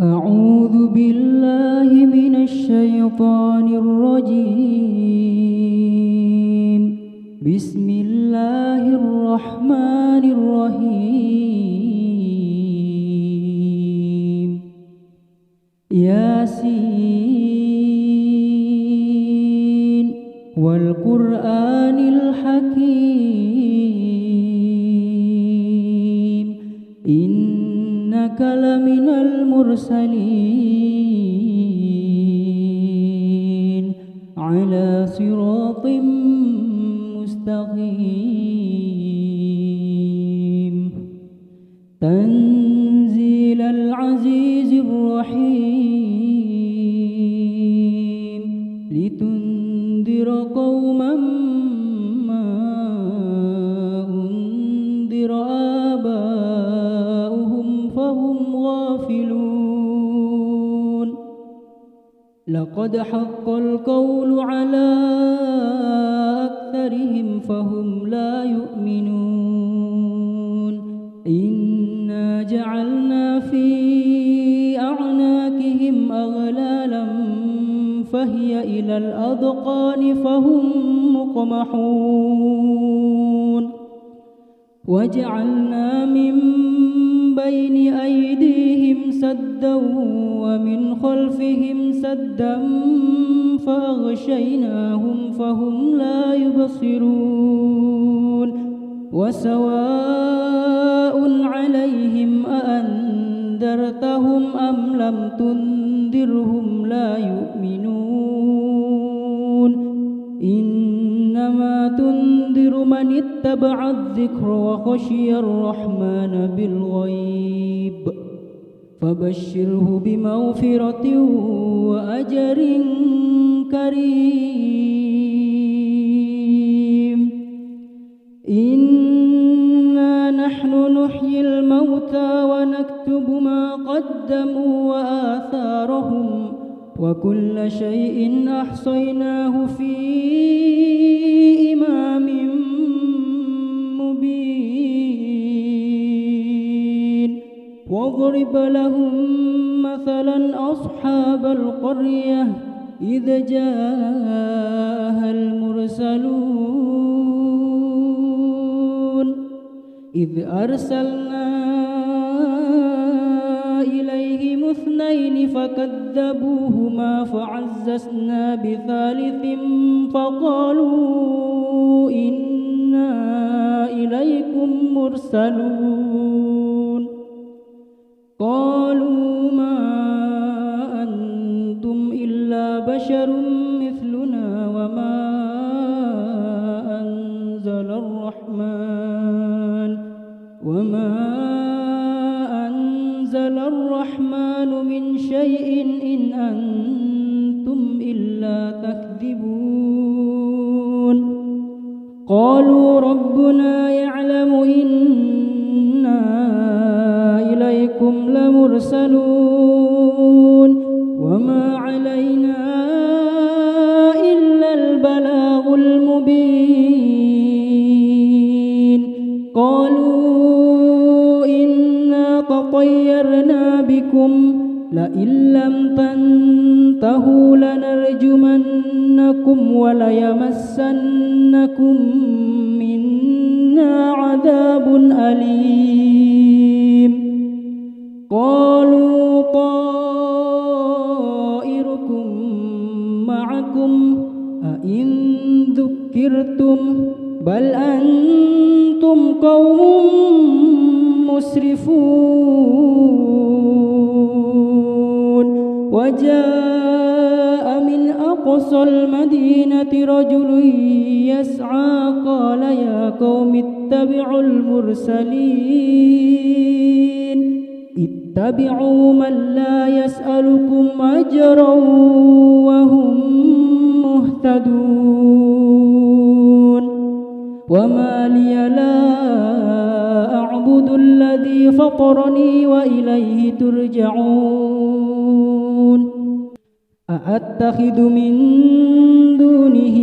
أعوذ بالله من الشيطان الرجيم. بسم الله الرحمن الرحيم. ياسين والقرآن الحكيم إنك لمن المرسلين على صراط مستقيم تنزيل العزيز الرحيم لتنذر قوما ما أنذر آباؤهم فهم غافلون لقد حق القول على أكثرهم فهم لا يؤمنون إنا جعلنا في أعناقهم أغلالا فهي إلى الأذقان فهم مقمحون وجعلنا من بين أيديهم سدا ومن خلفهم سدا فأغشيناهم فهم لا يبصرون وسواء عليهم أأنذرتهم أم لم تنذرهم لا يؤمنون إنما تنذر من اتبع الذكر وخشي الرحمن بالغيب فبشره بمغفرة وأجر كريم إنا نحن نحيي الموتى ونكتب ما قدموا وآثارهم وكل شيء أحصيناه في إمام مبين واضرب لهم مثلا أصحاب القرية إذ جاءها المرسلون إذ أرسلنا إليهم اثنين فكذبوهما فعززنا بثالث فقالوا إنا إليكم مرسلون قالوا ما أنتم إلا بشر مثلنا وما أنزل الرحمن من شيء إن أنتم إلا تكذبون قالوا ربنا يعلم إنا إليكم لمرسلون وما علينا إلا البلاغ المبين قالوا إنا تطيرنا بكم لئن لم تنتهوا لنرجمنكم وليمسنكم منا عذاب أليم قالوا طائركم معكم أئن ذكرتم بل أنتم قوم مسرفون وجاء من أقصى المدينة رجل يسعى قال يا قوم اتبعوا المرسلين اتبعوا من لا يسألكم أجرا وهم مهتدون وما لي لا أعبد الذي فطرني وإليه ترجعون أأتخذ من دونه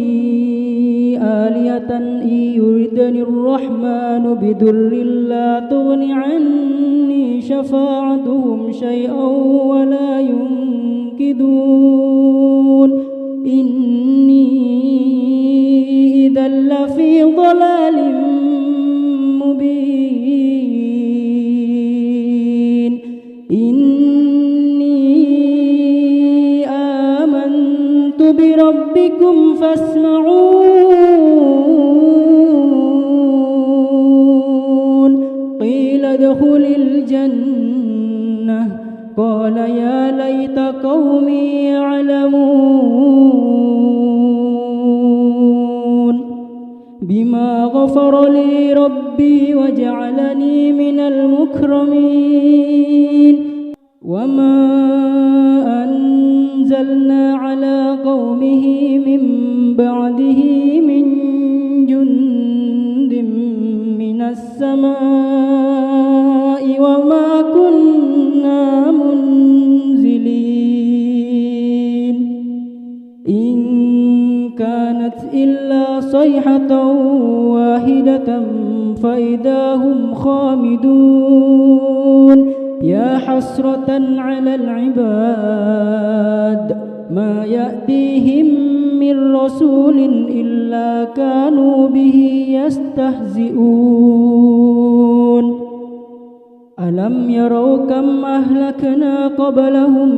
آلهة إن يردني الرحمن بضر لا تغن عني شفاعتهم شيئا ولا ينقذون إني إذا لفي ضلال مبين إني آمنت بربكم فاسمعون قيل ادخل الجنة قال يا ليت قومي يعلمون بما غفر لي ربي وجعلني من المكرمين وما أنزلنا على قومه من بعده من جند من السماء وما كنا منزلين إن كانت إلا صيحة واحدة فإذا هم خامدون يا حسرة على العباد ما يأتيهم من رسول إلا كانوا به يستهزئون ألم يروا كم أهلكنا قبلهم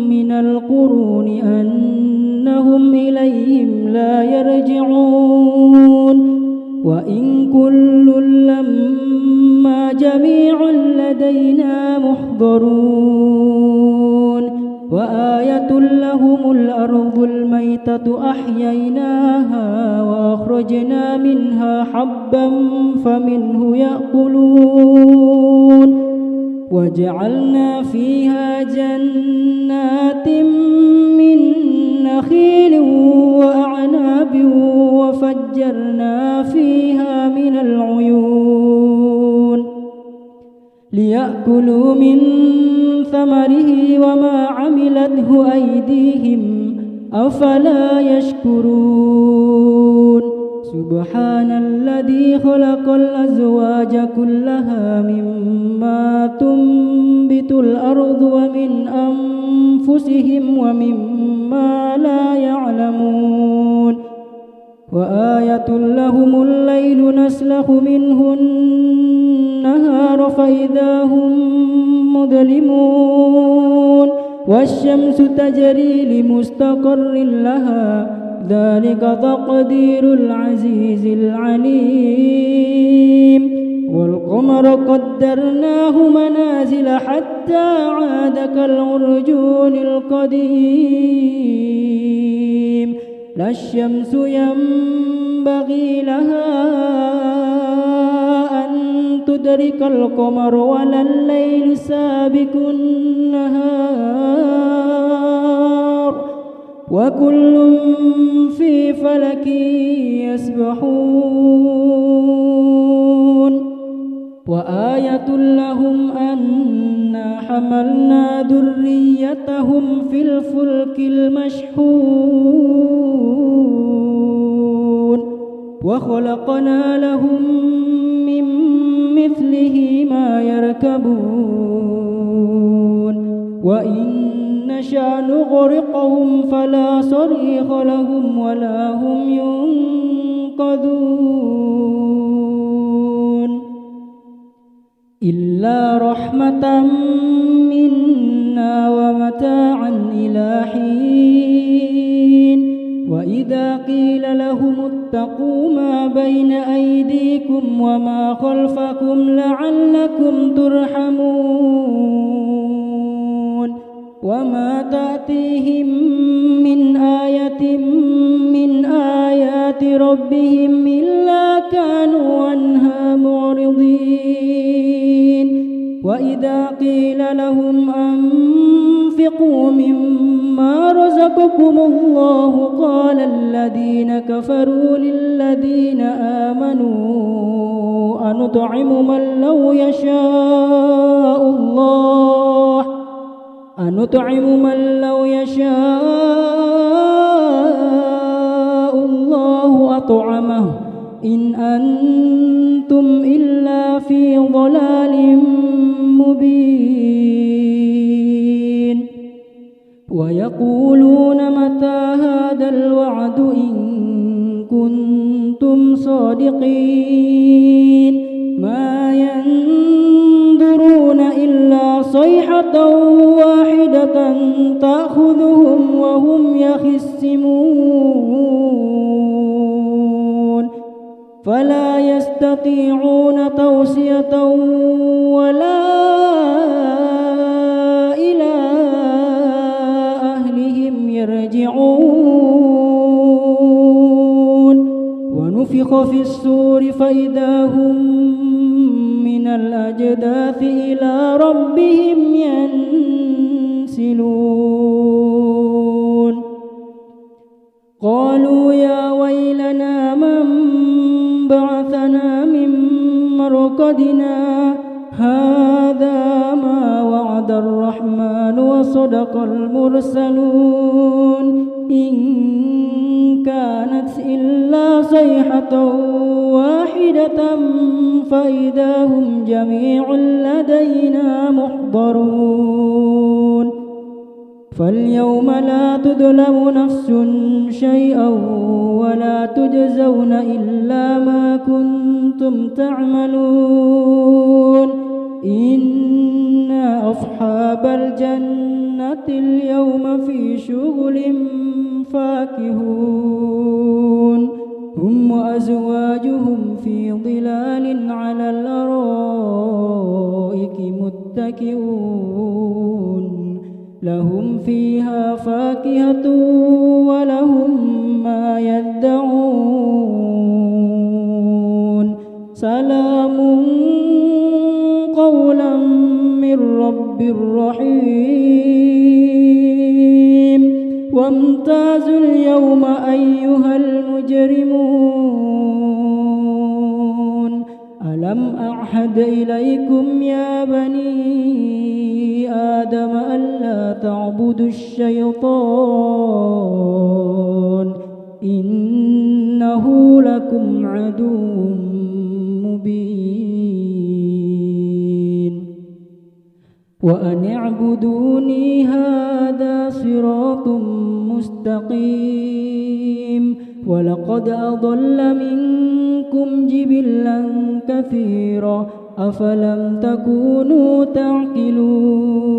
من القرون أنهم إليهم لا يرجعون وإن كل لما جميع لدينا محضرون وآية لهم الأرض الميتة أحييناها وأخرجنا منها حبا فمنه يأكلون وجعلنا فيها جنات من نخيل وأعناب وفجرنا فيها من العيون ليأكلوا من ثمره وما عملته أيديهم أفلا يشكرون سبحان الذي خلق الأزواج كلها مما تنبت الأرض ومن أنفسهم ومما لا يعلمون وآية لهم الليل نسلخ منه النهار فإذا هم مظلمون والشمس تجري لمستقر لها ذلك تقدير العزيز العليم والقمر قدرناه منازل حتى عاد كالعرجون القديم لا الشمس ينبغي لها أن تدرك القمر ولا الليل سابق النهار وكل في فلك يسبحون وآية لهم أنا حملنا ذريتهم في الفلك المشحون وخلقنا لهم من مثله ما يركبون وإن نشأ نغرقهم فلا صريخ لهم ولا هم ينقذون إلا رحمة منا ومتاعا إلى حين وإذا قيل لهم اتقوا ما بين أيديكم وما خلفكم لعلكم ترحمون وما تأتيهم من آية من آيات ربهم إلا كانوا عنها معرضين وإذا قيل لهم أنفقوا مما رزقكم الله قال الذين كفروا للذين آمنوا أنطعم من لو يشاء الله وأطعمه إن أنتم إلا في ضلال مبين ويقولون متى هذا الوعد إن كنتم صادقين ما ينظرون إلا صيحة واحدة تأخذهم وهم يخصمون فلا يستطيعون توصية ولا إلى أهلهم يرجعون ونفخ في الصور فإذا هم من الأجداث إلى ربهم ينسلون قالوا يا ويلنا من بعثنا من مرقدنا هذا ما وعد الرحمن وصدق المرسلون إن كانت إلا صيحة واحدة فإذا هم جميع لدينا محضرون فاليوم لا تظلم نفس شيئا ولا تجزون إلا ما كنتم تعملون إن أصحاب الجنة اليوم في شغل فاكهون هم وأزواجهم في ظلال على الأرائك متكئون لهم فيها فاكهة ولهم ما يدعون سلام قولا من رب رحيم وامتازوا اليوم أيها المجرمون ألم أعهد إليكم يا بني آدم ألا تعبدوا الشيطان إنه لكم عدو مبين وأن اعبدوني هذا صراط مستقيم ولقد أضل منكم جبلا كثيرا أفلم تكونوا تعقلون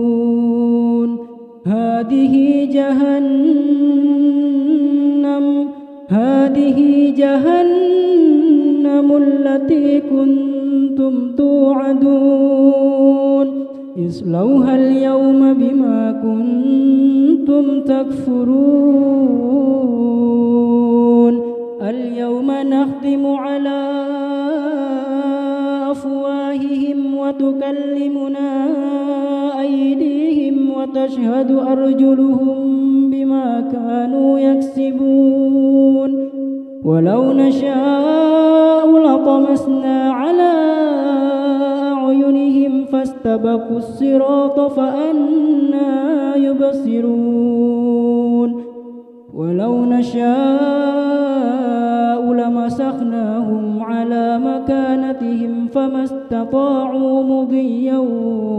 هذه جهنم التي كنتم توعدون اصلوها اليوم بما كنتم تكفرون اليوم نختم على أفواههم وتكلمنا أيديهم وتشهد أرجلهم بما كانوا يكسبون ولو نشاء لطمسنا على أعينهم فاستبقوا الصراط فأنى يبصرون ولو نشاء لمسخناهم على مكانتهم فما استطاعوا مضيا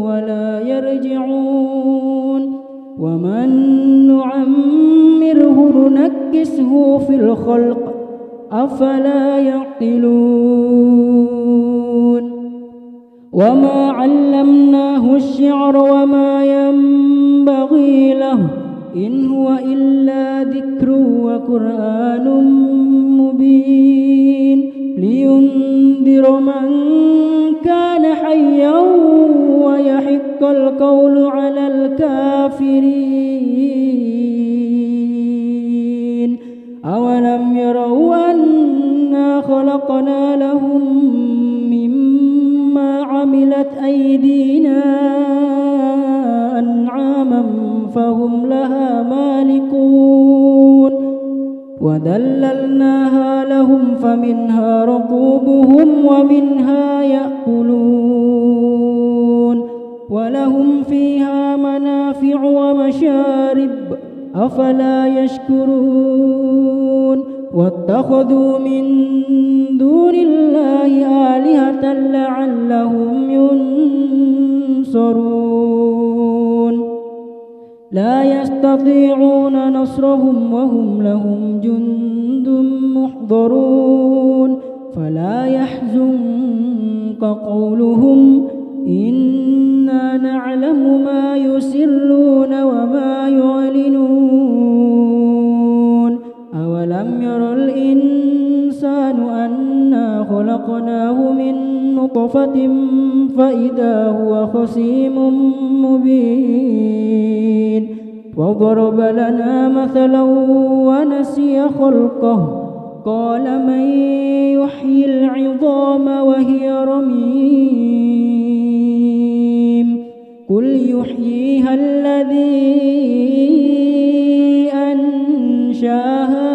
ولا يرجعون ومن نعمره ننكسه في الخلق أفلا يعقلون وما علمناه الشعر وما ينبغي له إن هو إلا ذكر وقرآن مبين لينذر من كان حيا ويحق القول على الكافرين أولم يروا أنا خلقنا لهم مما عملت أيدينا أنعاما فهم لها مالكون وذللناها لهم فمنها ركوبهم ومنها يأكلون ولهم فيها منافع ومشارب أفلا يشكرون واتخذوا من دون الله آلهة لعلهم ينصرون لا يستطيعون نصرهم وهم لهم جند محضرون فلا يحزنك قولهم إنا نعلم ما يسرون وما يعلنون أولم ير الإنسان أنا خلقناه من نطفة فإذا هو خصيم مبين وضرب لنا مثلا ونسي خلقه قال من يحيي العظام وهي رميم قل يحييها الذي أنشأها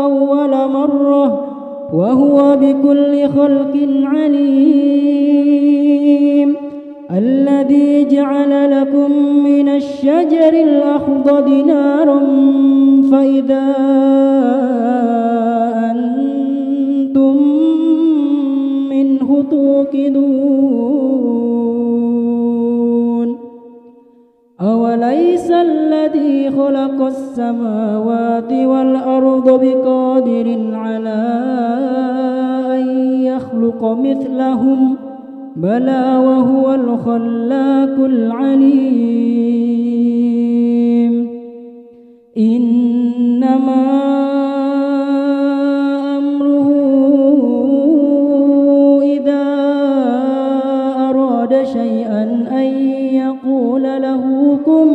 أول مرة وهو بكل خلق عليم الذي جعل لكم من الشجر الأخضر نارا فإذا أنتم منه توقدون أوليس الذي خلق السماوات والأرض بقادر على أن يخلق مثلهم بلى وهو الخلاق العليم إنما أمره إذا أراد شيئا أن يقول له كن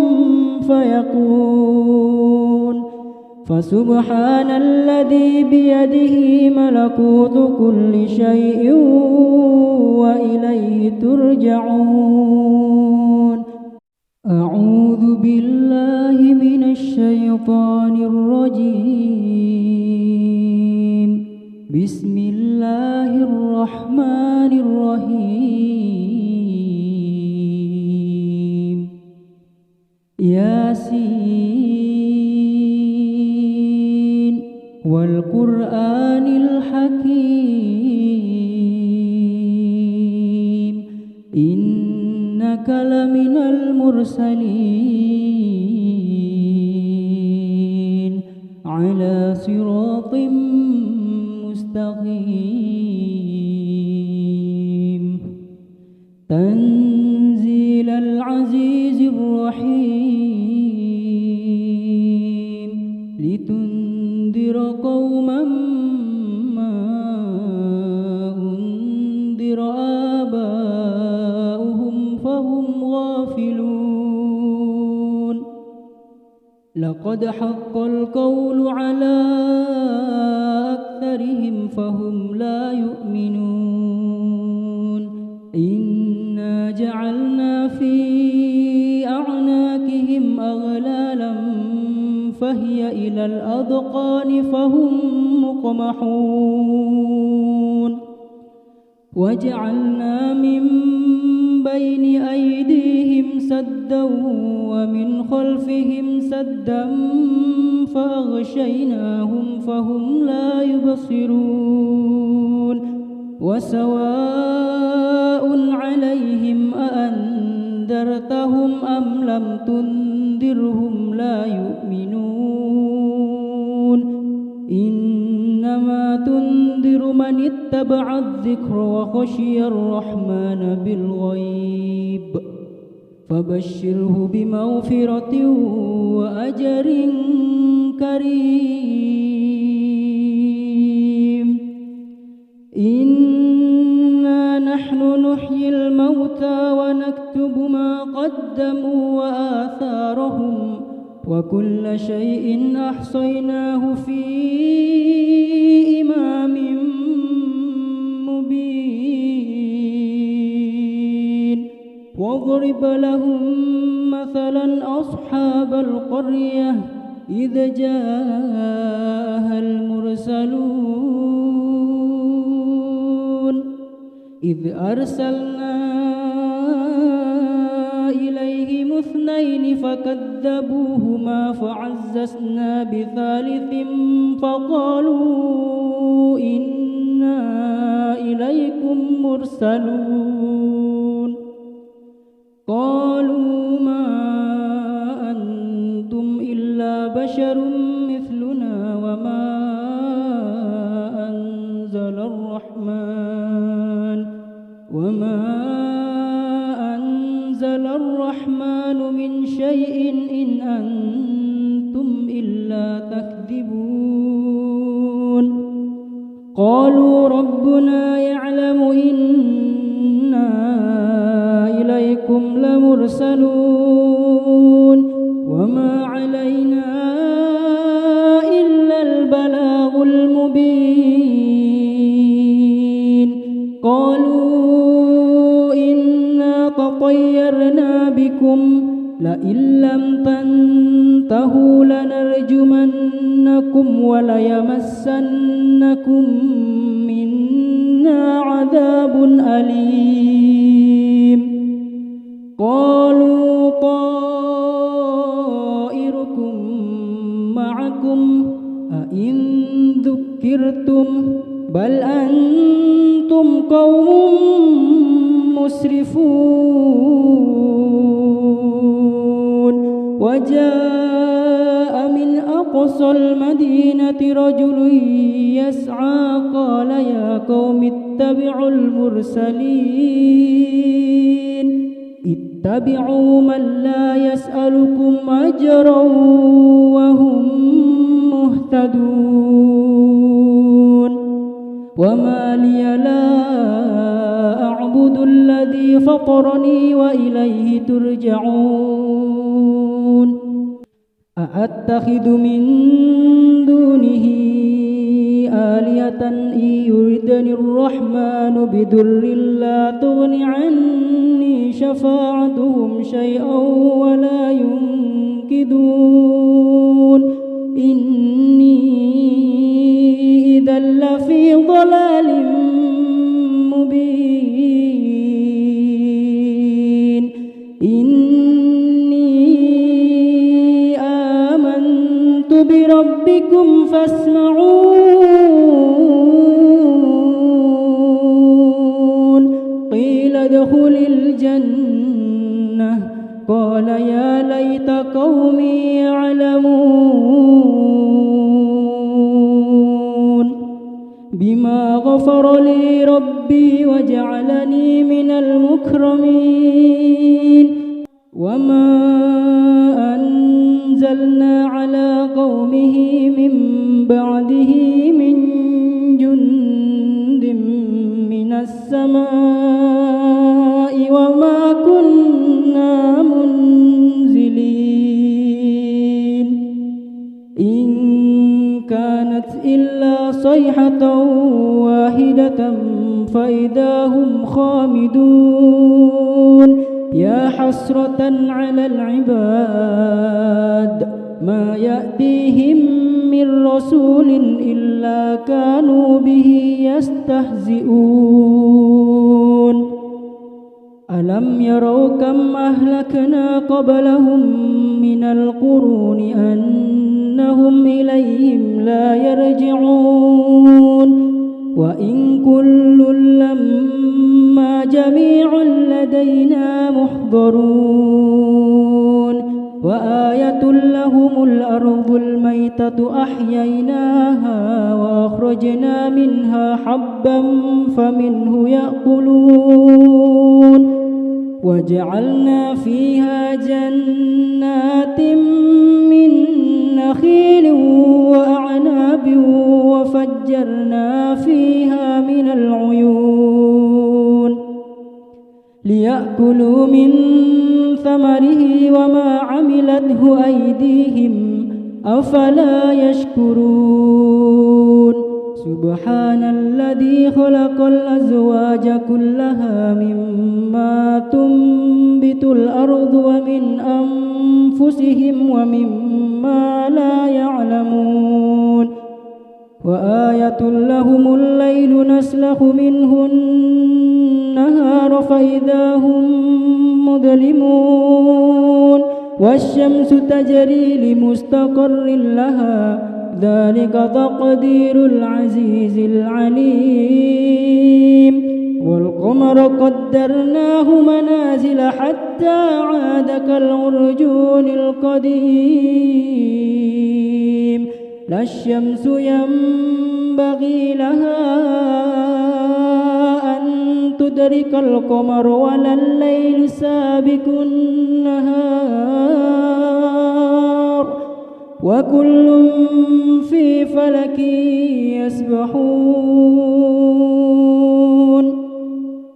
فيكون فسبحان الذي بيده ملكوت كل شيء وإليه ترجعون أعوذ بالله من الشيطان الرجيم بسم الله الرحمن الرحيم ياسين والقرآن الحكيم إنك لمن المرسلين على صراط مستقيم تنزيل العزيز الرحيم لتنذر قوما ما أنذر آباؤهم فهم غافلون لقد حق القول على أكثرهم فهم لا يؤمنون إنا جعلنا في أعناقهم أغلالا فهي إلى الأذقان فهم مقمحون وجعلنا من بين أيديهم سدا ومن خلفهم سدا فأغشيناهم فهم لا يبصرون وسواء عليهم أأنذرتهم أم لم تنذرهم لا يؤمنون إنما تنذر من اتبع الذكر وخشي الرحمن بالغيب فبشره بمغفرة وأجر كريم إنا نحن نحيي الموتى ونكتب ما قدموا وآثارهم وكل شيء أحصيناه في إمام مبين واضرب لهم مثلا أصحاب القرية إذ جاءها المرسلون إذ أرسلنا إليهم 12 اثنين فكذبوهما فعززنا بثالث فقالوا إنا إليكم مرسلون قالوا ما أنتم إلا بشر مثلنا أنزل الرحمن من شيء إن أنتم إلا تكذبون قالوا ربنا يعلم إنا إليكم لمرسلون وما علينا إلا البلاغ المبين قالوا إنا تطيرنا بكم لئن لم تنتهوا لنرجمنكم وليمسنكم منا عذاب أليم قالوا طائركم معكم أئن ذكرتم بل أنتم قوم مسرفون وجاء من أقصى المدينة رجل يسعى قال يا قوم اتبعوا المرسلين اتبعوا من لا يسألكم أجرا وهم مهتدون وما لي لا أعبد الذي فطرني وإليه ترجعون أأتخذ من دونه آلهة إن يردني الرحمن بضر لا تغن عني شفاعتهم شيئا ولا ينقذون إني إذا لفي ضلال مبين إني آمنت بربكم فاسمعون قيل ادخل الجنة قال يا ليت قومي يعلمون بما غفر لي ربي وجعلني من المكرمين وما أنزلنا على قومه من بعده من جند من السماء وما كنا منزلين إن كانت إلا صيحة واحدة فإذا هم خامدون يا حسرة على العباد ما يأتيهم من رسول إلا كانوا به يستهزئون ألم يروا كم أهلكنا قبلهم من القرون أنهم إليهم لا يرجعون وإن كل لما جميع لدينا محضرون وآية لهم الأرض الميتة أحييناها وأخرجنا منها حبا فمنه يأكلون وجعلنا فيها جنات من نخيل وأعناب وفجرنا فيها من العيون ليأكلوا من ثمره وما عملته أيديهم أفلا يشكرون سبحان الذي خلق الأزواج كلها مما تنبت الأرض ومن أنفسهم ومما لا يعلمون وآية لهم الليل نسلخ منه النهار فإذا هم مظلمون والشمس تجري لمستقر لها ذلك تقدير العزيز العليم والقمر قدرناه منازل حتى عاد كالعرجون القديم لا الشمس ينبغي لها أن تدرك القمر ولا الليل سابق النهار وكل في فلك يسبحون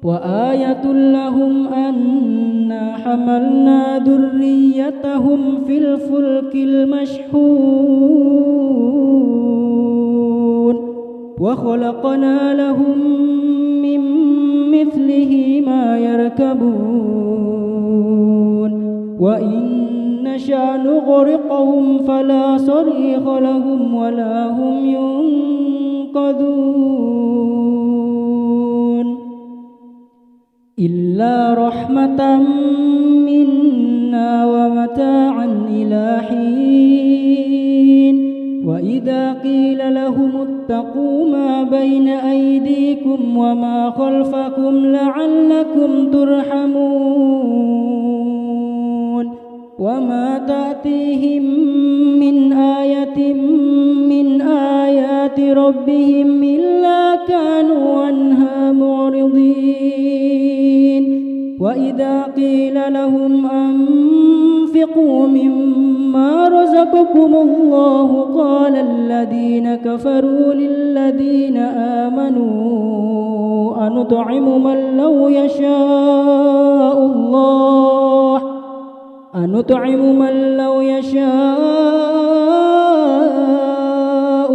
وآية لهم أنا حملنا ذريتهم في الفلك المشحون وخلقنا لهم من مثله ما يركبون وإن نشأ نغرقهم فلا صريخ لهم ولا هم ينقذون إلا رحمة منا ومتاعا إلى حين وإذا قيل لهم اتقوا ما بين أيديكم وما خلفكم لعلكم ترحمون وما تأتيهم من آية من آيات ربهم إلا كانوا عنها معرضين وإذا قيل لهم أنفقوا مما رزقكم الله قال الذين كفروا للذين آمنوا أنطعم من لو يشاء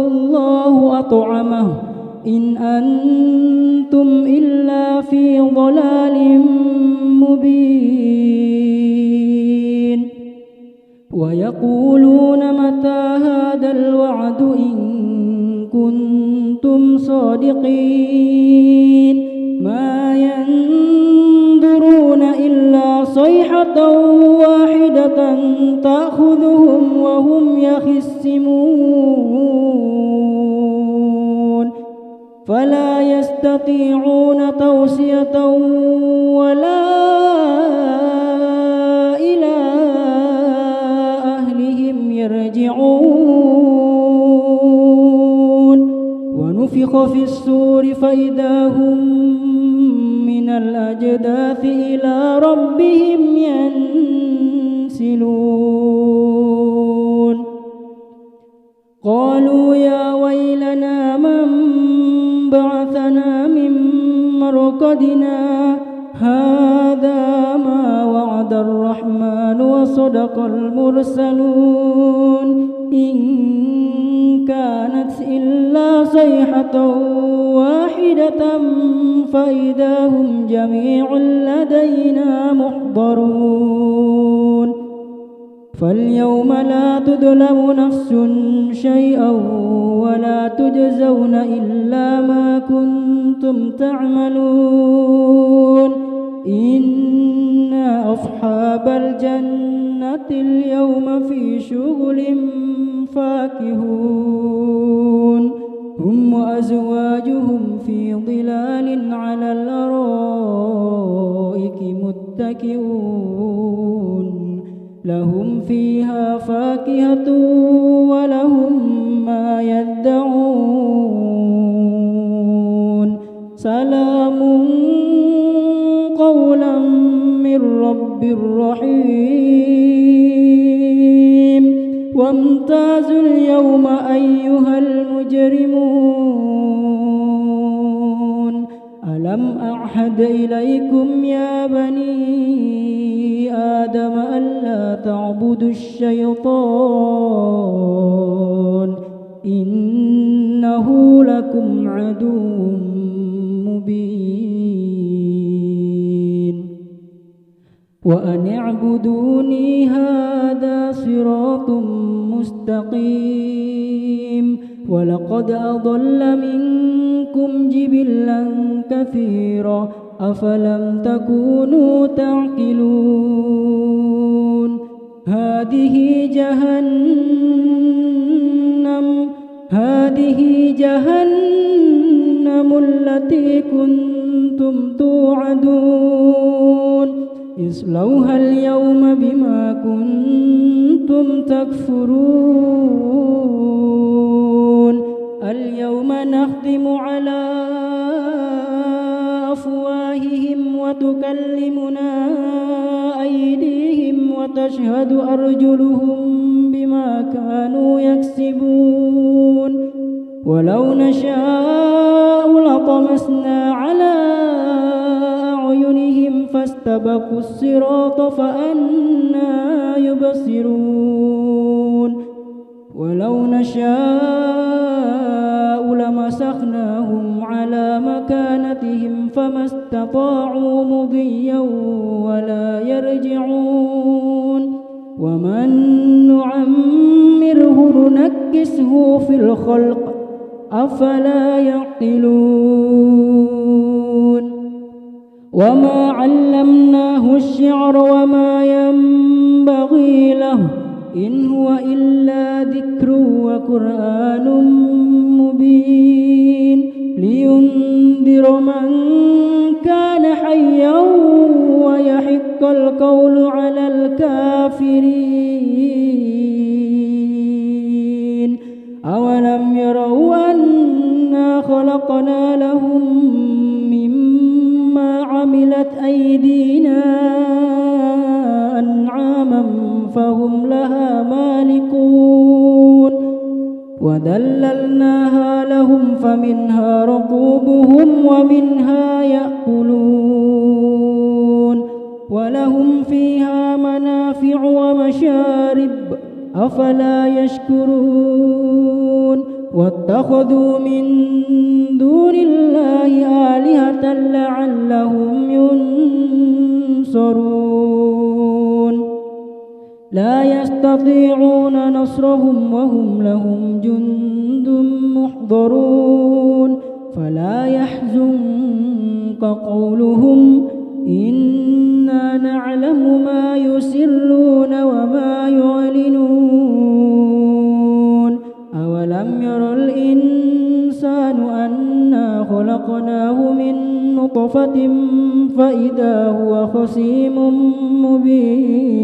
الله أطعمه إن أنتم إلا في ضلال مبين ويقولون متى هذا الوعد إن كنتم صادقين ما ينظرون إلا صيحة واحدة تأخذهم وهم يخصمون فلا يستطيعون توصية ولا إلى أهلهم يرجعون ونفخ في الصور فإذا هم من الأجداث إلى ربهم ينسلون قالوا يا ويلنا من بعثنا من مرقدنا هذا ما وعد الرحمن وصدق المرسلون إن كانت إلا صيحة واحدة فإذا هم جميع لدينا محضرون فاليوم لا تظلم نفس شيئا ولا تجزون إلا ما كنتم تعملون إن أصحاب الجنة اليوم في شغل فاكهون هم وأزواجهم في ظلال على الأرائك متكئون لهم فيها فاكهة ولهم ما يدعون سلام قولا من رب رحيم وامتازوا اليوم أيها المجرمون ألم أعهد إليكم يا بني آدم ألا تعبدوا الشيطان إنه لكم عدو مبين وأن اعبدوني هذا صراط مستقيم ولقد أضل منكم جبلا كثيرا أفلم تكونوا تعقلون هذه جهنم التي كنتم توعدون اصلوها اليوم بما كنتم تكفرون اليوم نختم على أفواههم وتكلمنا أيديهم وتشهد أرجلهم بما كانوا يكسبون ولو نشاء لطمسنا على أعينهم فاستبقوا الصراط فأنى يبصرون ولو نشاء لمسخناهم على مكانتهم فما استطاعوا مضيا ولا يرجعون ومن نعمره ننكسه في الخلق أفلا يعقلون وما علمناه الشعر وما ينبغي له إن هو إلا ذكر وقرآن مبين لينذر من كان حيا ويحق القول على الكافرين أولم يروا أنا خلقنا لهم مما عملت أيدينا أنعاما فهم لها مالكون وذللناها لهم فمنها ركوبهم ومنها يأكلون ولهم فيها منافع ومشارب أفلا يشكرون واتخذوا من دون الله آلهة لعلهم ينصرون لا يستطيعون نصرهم وهم لهم جند محضرون فلا يحزنك قولهم إنا نعلم ما يسرون وما يعلنون أولم ير الإنسان أنا خلقناه من نطفة فإذا هو خصيم مبين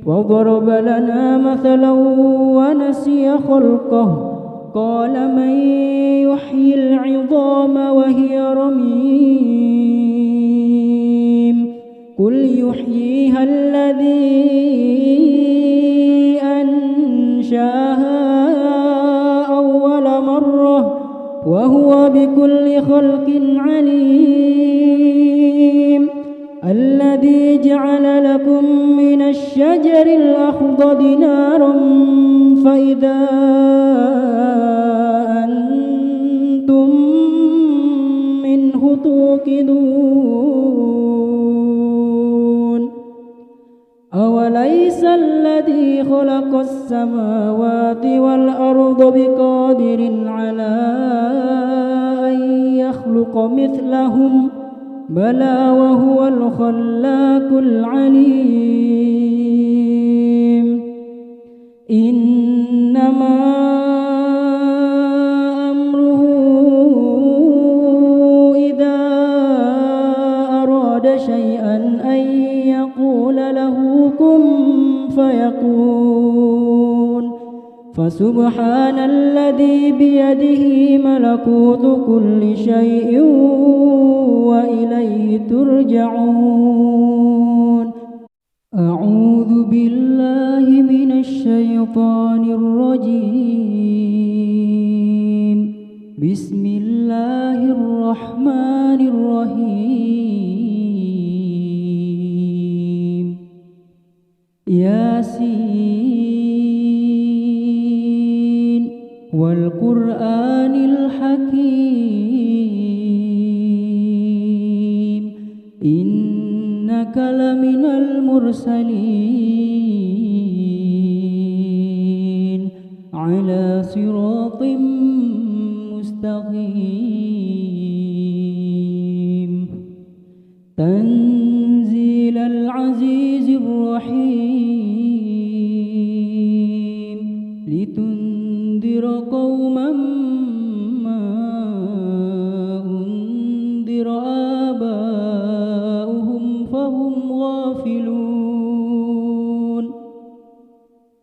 وضرب لنا مثلا ونسي خلقه قال من يحيي العظام وهي رميم قل يحييها الذي أنشأها أول مرة وهو بكل خلق عليم الذي جعل لكم من الشجر الأخضر نارا فإذا أنتم منه توقدون أوليس الذي خلق السماوات والأرض بقادر على أن يخلق مثلهم بلى وهو الخلاق العليم إنما أمره إذا أراد شيئا أن يقول له كن فيكون فسبحان الذي بيده ملكوت كل شيء وإليه ترجعون أعوذ بالله من الشيطان الرجيم بسم الله الرحمن الرحيم ياسين والقرآن الحكيم إنك لمن المرسلين على صراط مستقيم تنزيل العزيز الرحيم تنذر قوما ما أنذر آباؤهم فهم غافلون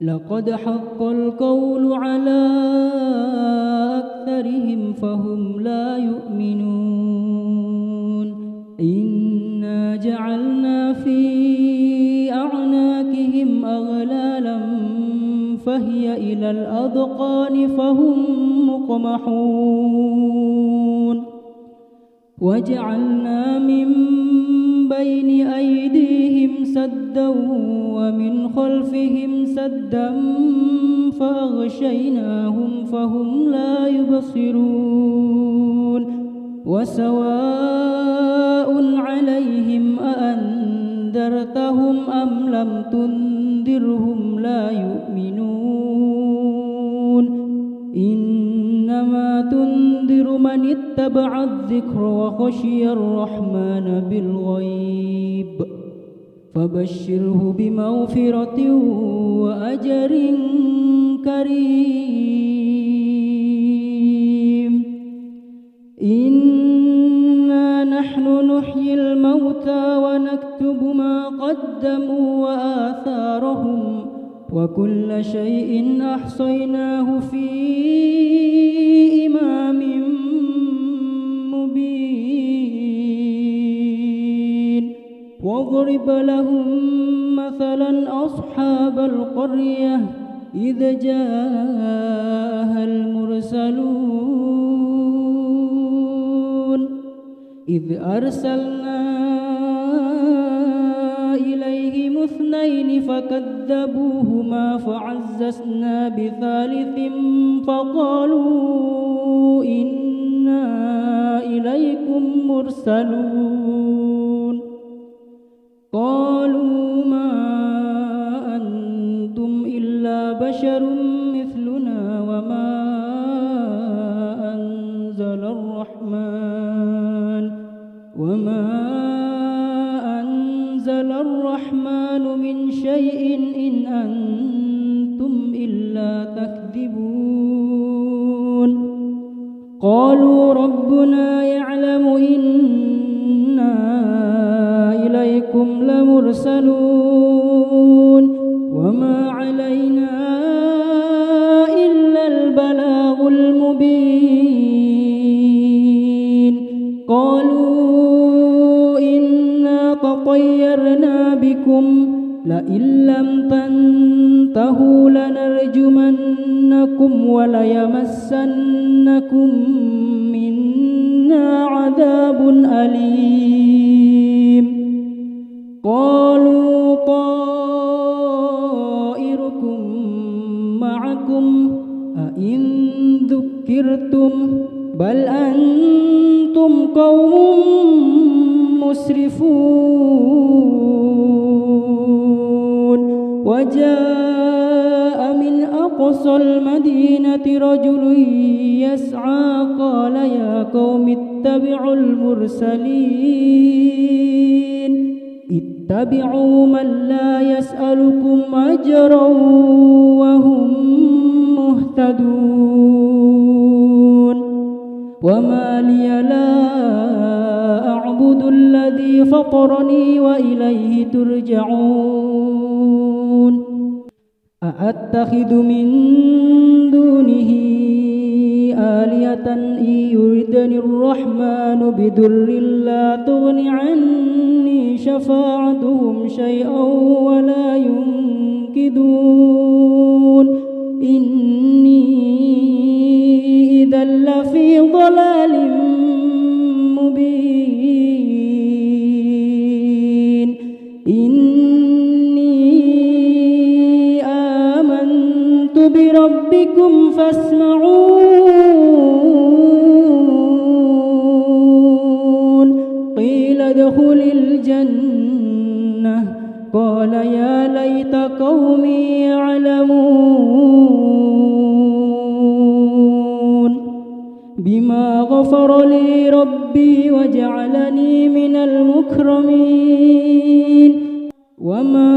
لقد حق القول على أكثرهم فهم لا يؤمنون إنا جعلنا في أعناقهم أغلالا فهي إلى الأذقان فهم مقمحون وجعلنا من بين أيديهم سدا ومن خلفهم سدا فأغشيناهم فهم لا يبصرون وسواء عليهم أأنذرتهم أم لم تنذرهم لا يؤمنون إنما تنذر من اتبع الذكر وخشي الرحمن بالغيب فبشره بمغفرة وأجر كريم إنا نحن نحيي الموتى ونكتب ما قدموا وآثارهم وكل شيء أحصيناه في إمام مبين واضرب لهم مثلا أصحاب القرية إذ جاءها المرسلون إذ أرسلنا إليهم اثنين فكذبوهما فعززنا بثالث فقالوا إنا إليكم مرسلون قالوا ما أنتم إلا بشر مثلنا أنزل الرحمن من شيء إن أنتم إلا تكذبون قالوا ربنا يعلم إنا إليكم لمرسلون وما علينا إلا البلاغ المبين قالوا إنا تطيرنا بكم لئن لم تنتهوا لنرجمنكم وليمسنكم منا عذاب أليم قالوا طائركم معكم أئن ذكرتم بل أنتم قوم مسرفون وجاء من أقصى المدينة رجل يسعى قال يا قوم اتبعوا المرسلين اتبعوا من لا يسألكم أجرا وهم مهتدون وما لي لا أعبد الذي فطرني وإليه ترجعون أأتخذ من دونه آلهة إن يردني الرحمن بضر لا تغن عني شفاعتهم شيئا ولا ينقذون إني إذا لفي ضلال مبين إني آمنت بربكم فاسمعون قيل ادخل الجنة قال يا ليت قومي يعلمون بما غفر لي ربي وجعلني من المكرمين وما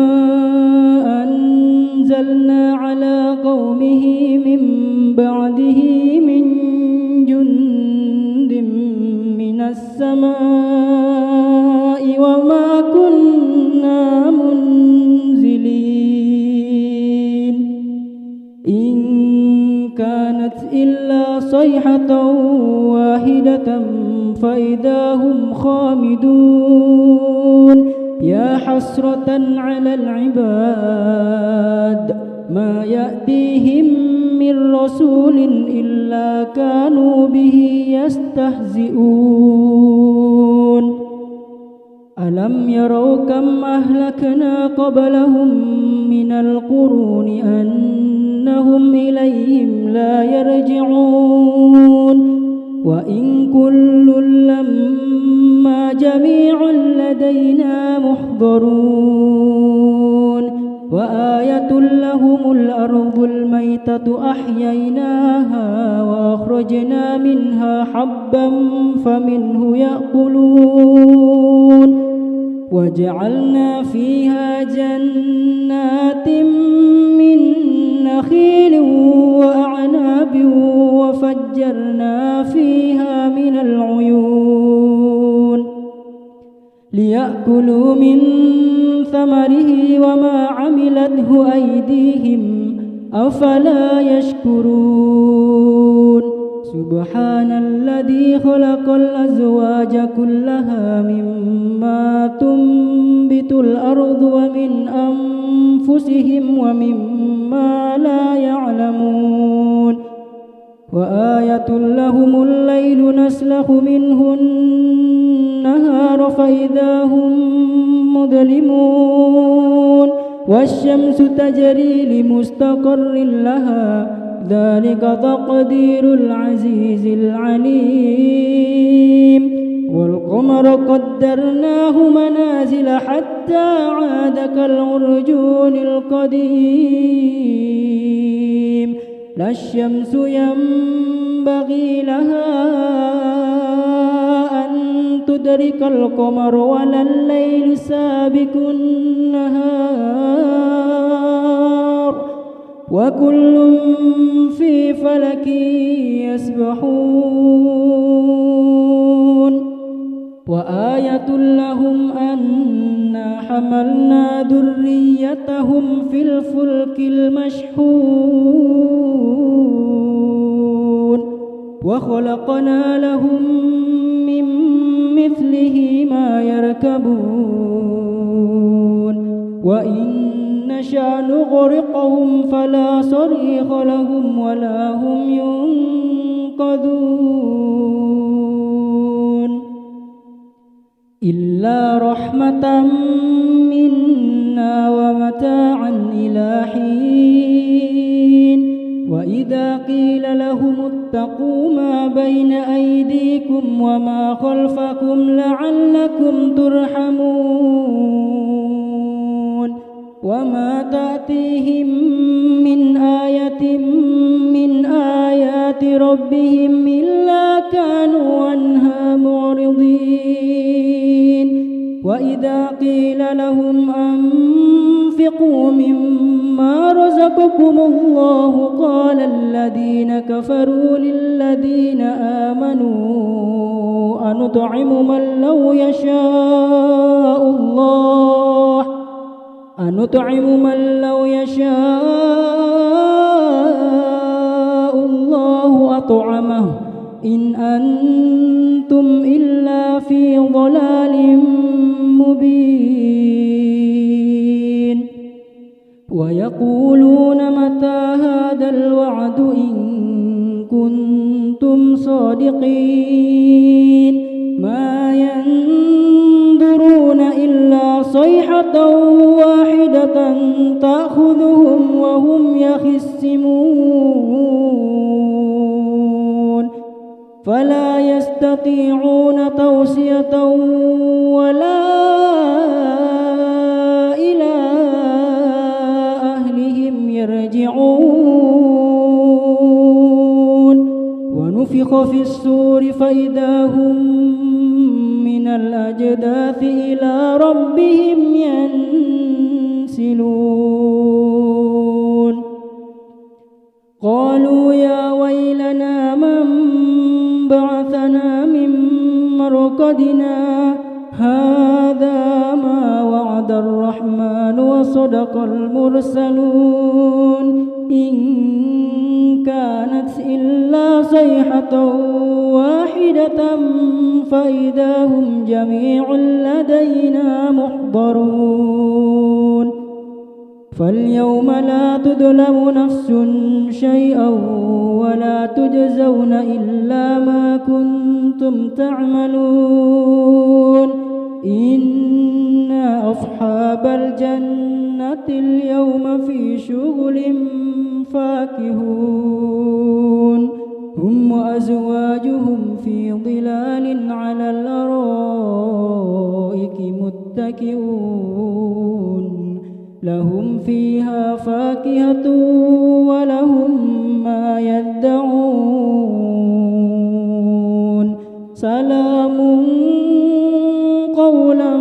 أنزلنا على قومه من بعد صيحة واحدة فإذا هم خامدون يا حسرة على العباد ما يأتيهم من رسول إلا كانوا به يستهزئون ألم يروا كم أهلكنا قبلهم من القرون أنهم إليهم لا يرجعون وإن كل لما جميع لدينا محضرون وآية لهم الأرض الميتة أحييناها وأخرجنا منها حبا فمنه يأكلون وجعلنا فيها جنات من نخيل وأعناب وفجرنا فيها من العيون ليأكلوا من ثمره وما عملته أيديهم أفلا يشكرون سبحان الذي خلق الأزواج كلها مما تنبت الأرض ومن أنفسهم ومما لا يعلمون وآية لهم الليل نسلخ منه النهار فإذا هم مظلمون والشمس تجري لمستقر لها ذلك تقدير العزيز العليم والقمر قدرناه منازل حتى عاد كالعرجون القديم لا الشمس ينبغي لها أن تدرك القمر ولا الليل سابق النهار وكل في فلك يسبحون وآية لهم أنا حملنا ذريتهم في الفلك المشحون وخلقنا لهم من مثله ما يركبون وإن نشأ نغرقهم فلا صريخ لهم ولا هم ينقذون إلا رحمة منا ومتاعا إلى حين وإذا قيل لهم اتقوا ما بين أيديكم وما خلفكم لعلكم ترحمون وما تأتيهم من آية من آيات ربهم إلا كانوا عنها معرضين وإذا قيل لهم أنفقوا مما رزقكم الله قال الذين كفروا للذين آمنوا أنطعم من لو يشاء الله أطعمه إن أنتم إلا في ضلال مبين ويقولون متى هذا الوعد إن كنتم صادقين ما ينظرون إلا صيحة واحدة تأخذهم وهم يخصمون فلا يستطيعون توصية ولا إلى أهلهم يرجعون ونفخ في الصور فإذا هم من الأجداث إلى ربهم ينسلون قالوا يا ويلنا من بعثنا من مرقدنا هذا ما وعد الرحمن وصدق المرسلون إن كانت إلا صيحة صيحة واحدة فإذا هم جميع لدينا محضرون فاليوم لا تظلم نفس شيئا ولا تجزون إلا ما كنتم تعملون إن أصحاب الجنة اليوم في شغل فاكهون هم وأزواجهم في ظلال على الأرائك متكئون لهم فيها فاكهة ولهم ما يدعون سلام قولا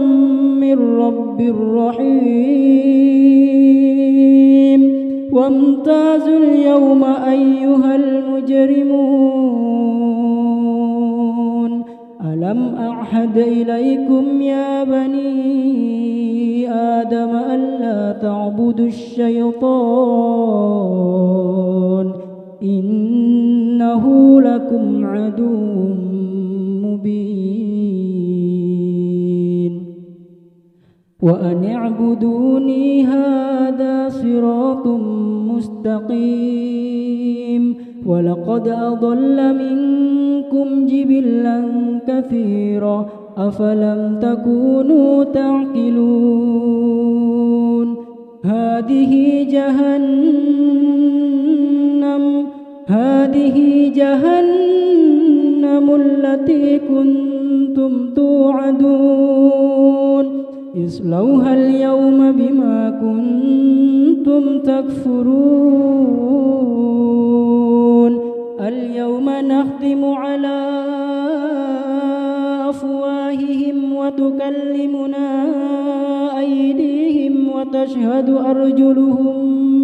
من رب رحيم وامتازوا اليوم أيها المجرمون ألم أعهد إليكم يا بني آدم ألا تعبدوا الشيطان إنه لكم عدو مبين وأن اعبدوني هذا صراط مستقيم ولقد أضل منكم جبلا كثيرا أفلم تكونوا تعقلون هذه جهنم التي كنتم توعدون اصلوها اليوم بما كنتم تكفرون اليوم نختم على أفواههم وتكلمنا أيديهم وتشهد أرجلهم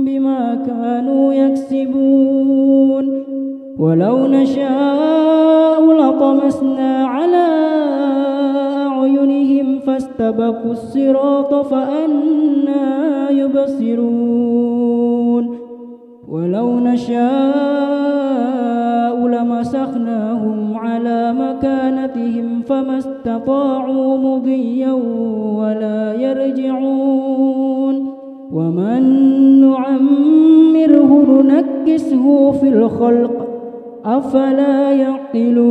بما كانوا يكسبون ولو نشاء لطمسنا على أعينهم فاستبقوا الصراط فأنى يبصرون ولو نشاء لمسخناهم على مكانتهم فما استطاعوا مضيا ولا يرجعون ومن نعمره ننكسه في الخلق أفلا يعقلون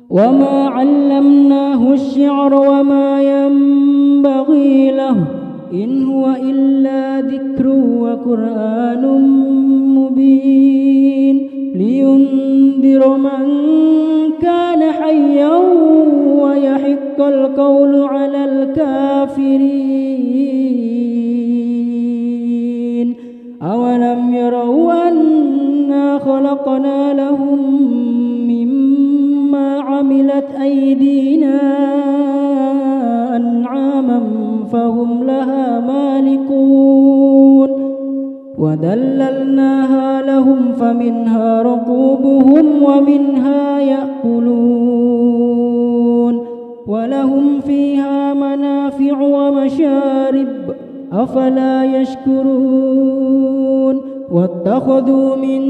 وما علمناه الشعر وما ينبغي له إن هو إلا ذكر وقرآن مبين لينذر من كان حيا ويحق القول على الكافرين أولم يروا أنا خلقنا لهم مما عملت أيدينا أنعاما فهم لها مالكون وذللناها لهم فمنها ركوبهم ومنها يأكلون ولهم فيها منافع ومشارب أفلا يشكرون واتخذوا من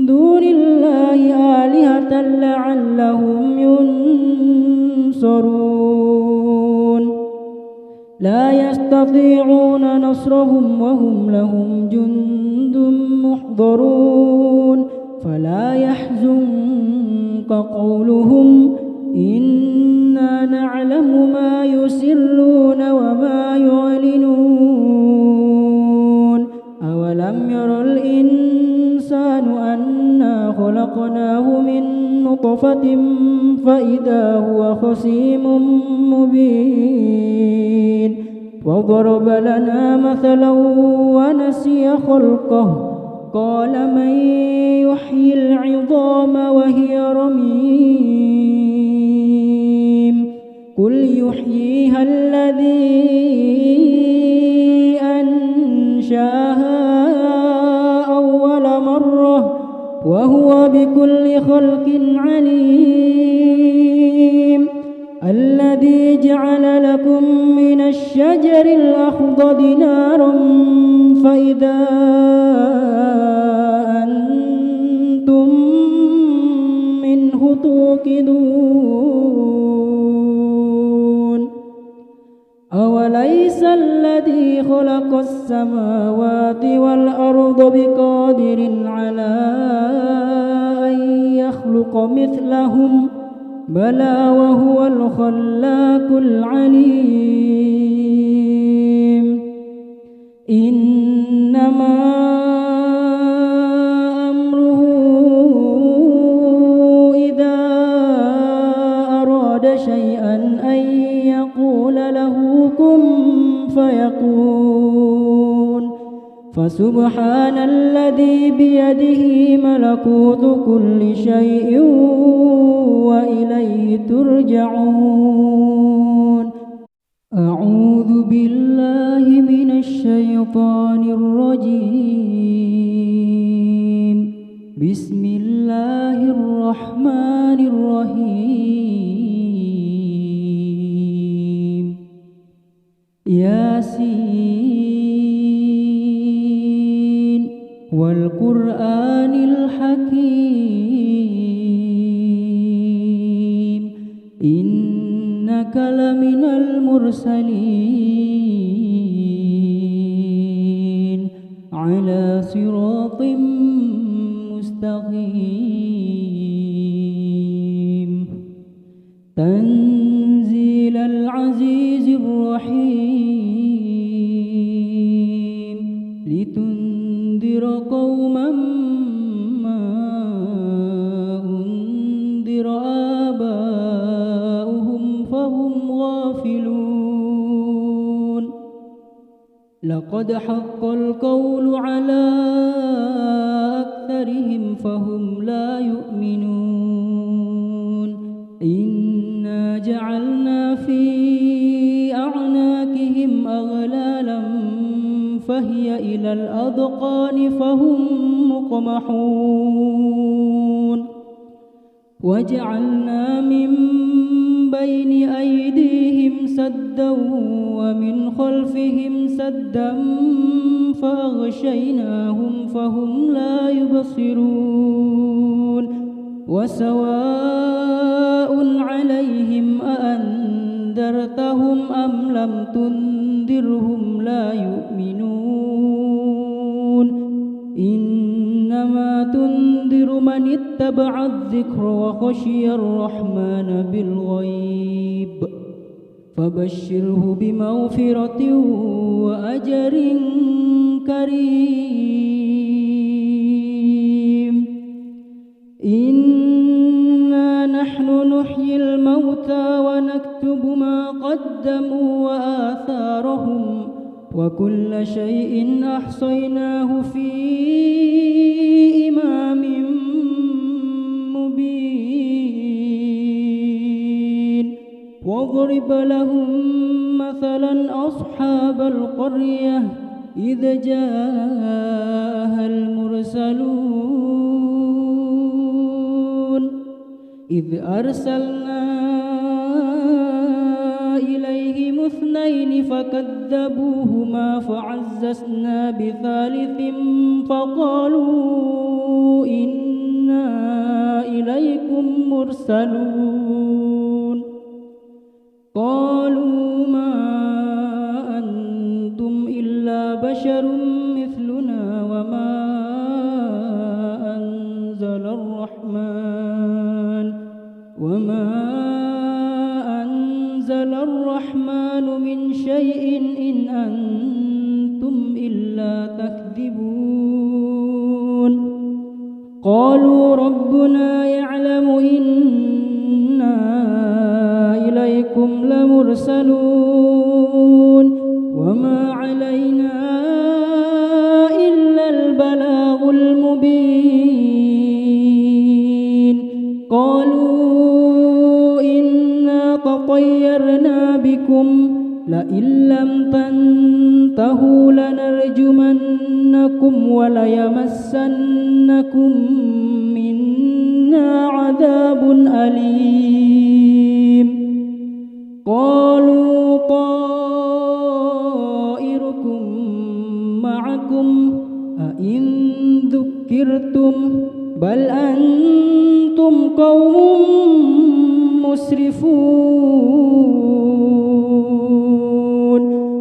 دون الله آلهة لعلهم ينصرون لا يستطيعون نصرهم وهم لهم جند محضرون فلا يحزنك قولهم إنا نعلم ما يسرون وما يعلنون أولم ير الإنسان أنا خلقناه من نطفة فإذا هو خصيم مبين وضرب لنا مثلا ونسي خلقه قال من يحيي العظام وهي رميم قل يحييها الذي أنشأها أول مرة وهو بكل خلق عليم الذي جعل لكم من الشجر الأخضر نارا فإذا الذي خلق السماوات والأرض بقادر على أن يخلق مثلهم بلى وهو الخلاق العليم إنما أمره إذا أراد شيئا أن يقول له كن فيكون فسبحان الذي بيده ملكوت كل شيء وإليه ترجعون أعوذ بالله من الشيطان الرجيم بسم الله الرحمن الرحيم ياسين والقرآن الحكيم إنك لمن المرسلين على صراط مستقيم تنزيل العزيز الرحيم لتنذر قوما ما أنذر آباؤهم فهم غافلون لقد حق القول على أكثرهم فهم لا يؤمنون إنا جعلنا في أعناقهم أغلالا فهي إلى الأذقان فهم مقمحون وجعلنا من بين أيديهم سدا ومن خلفهم سدا فأغشيناهم فهم لا يبصرون وسواء عليهم أأنذرتهم أم لم تنذرهم لا يؤمنون إنما تنذر من اتبع الذكر وخشي الرحمن بالغيب فبشره بمغفرة وأجر كريم إنا نحن نحيي الموتى ونكتب ما قدموا وآثارهم وكل شيء أحصيناه في إمام مبين واضرب لهم مثلا أصحاب القرية إذ جاءها المرسلون إذ أرسلنا إليهم اثنين فكذبوهما فعززنا بثالث فقالوا إنا إليكم مرسلون قالوا ما أنتم إلا بشر مثلنا أنزل الرحمن من شيء إن أنتم إلا تكذبون قالوا ربنا يعلم إنا إليكم لمرسلون وما علينا إلا البلاغ المبين قالوا إنا تطيرنا بكم لئن لم تنتهوا لنرجمنكم وليمسنكم منا عذاب أليم قالوا طائركم معكم أئن ذكرتم بل أنتم قوم مسرفون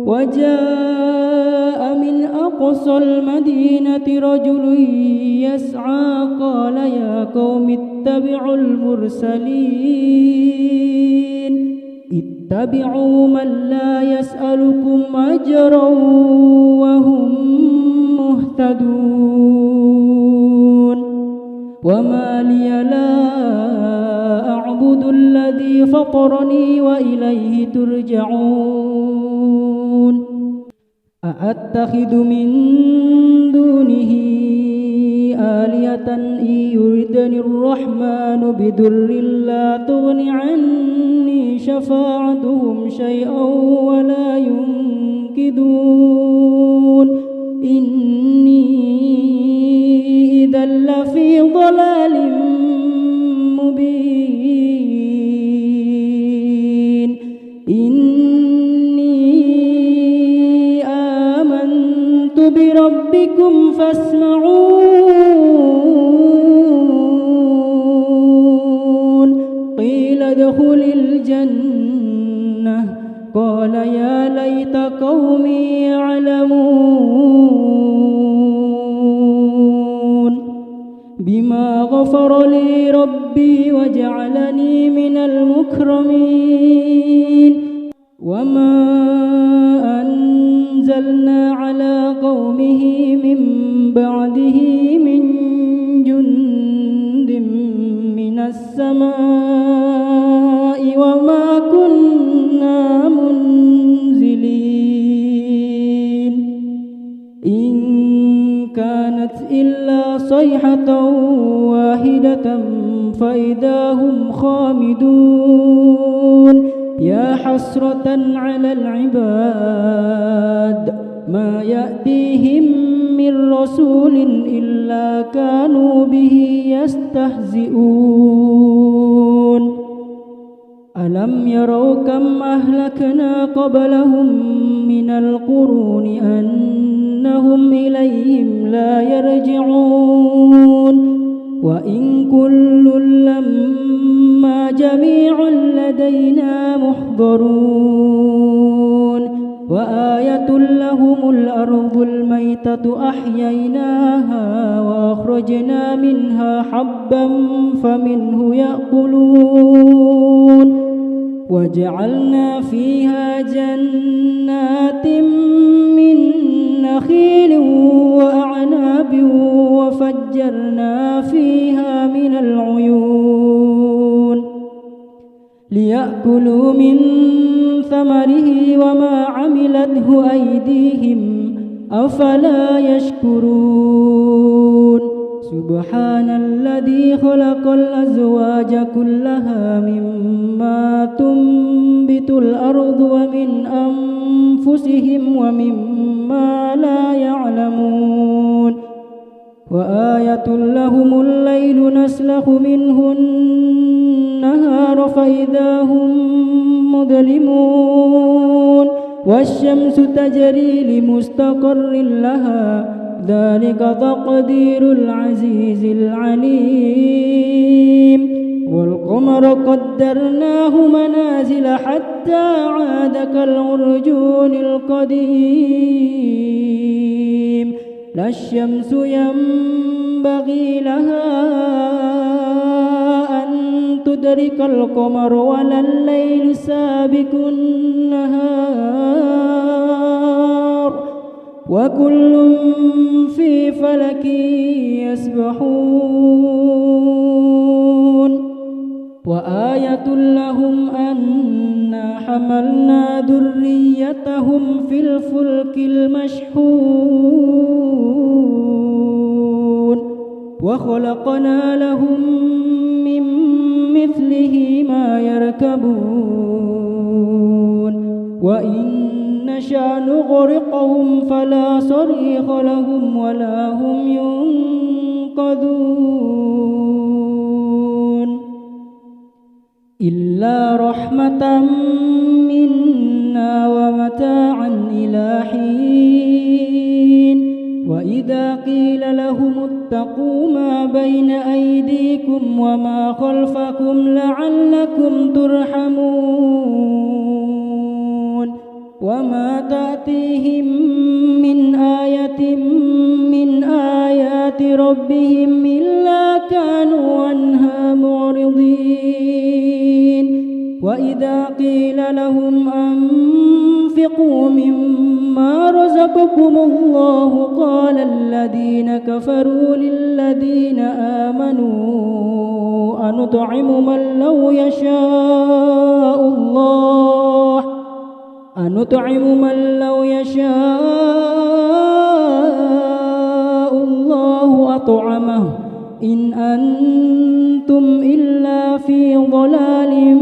وجاء أقصى المدينة رجل يسعى قال يا قوم اتبعوا المرسلين اتبعوا من لا يسألكم أجرا وهم مهتدون وما لي لا أعبد الذي فطرني وإليه ترجعون أأتخذ من دونه آلهة إن يردني الرحمن بضر لا تغن عني شفاعتهم شيئا ولا ينقذون إني إذا لفي ضلال مبين إني آمنت بربكم فاسمعون قيل ادخل الجنة قال يا ليت قومي يعلمون بما غفر لي ربي وجعلني من المكرمين وما أنزلنا على قومه من بعده من جند من السماء وما كنا منزلين إن كانت إلا صيحة واحدة فإذا هم خامدون يا حسرة على العباد ما يأتيهم من رسول إلا كانوا به يستهزئون ألم يروا كم أهلكنا قبلهم من القرون أنهم إليهم لا يرجعون وإن كل لما جميع لدينا محضرون وآية لهم الأرض الميتة أحييناها وأخرجنا منها حبا فمنه يأكلون وجعلنا فيها جنات من نخيل وأعناب وفجرنا فيها من العيون ليأكلوا من ثمره وما عملته أيديهم أفلا يشكرون سبحان الذي خلق الأزواج كلها مما تنبت الأرض ومن أنفسهم ومما لا يعلمون وآية لهم الليل نسلخ منه النهار فإذا هم مظلمون والشمس تجري لمستقر لها ذلك تقدير العزيز العليم والقمر قدرناه منازل حتى عاد كالعرجون القديم لا الشمس ينبغي لها أن تدرك القمر ولا الليل سابق النهار وكل في فلك يسبحون وآية لهم أنا حملنا ذريتهم في الفلك المشحون وخلقنا لهم من مثله ما يركبون وإن نشأ نغرقهم فلا صريخ لهم ولا هم ينقذون إلا رحمة منا ومتاعا إلى حين وإذا قيل لهم اتقوا ما بين أيديكم وما خلفكم لعلكم ترحمون وما تأتيهم من آية ربهم إلا كانوا عنها معرضين وإذا قيل لهم أنفقوا مما رزقكم الله قال الذين كفروا للذين آمنوا أنطعم من لو يشاء الله أطعمه إن أنتم إلا في ضلال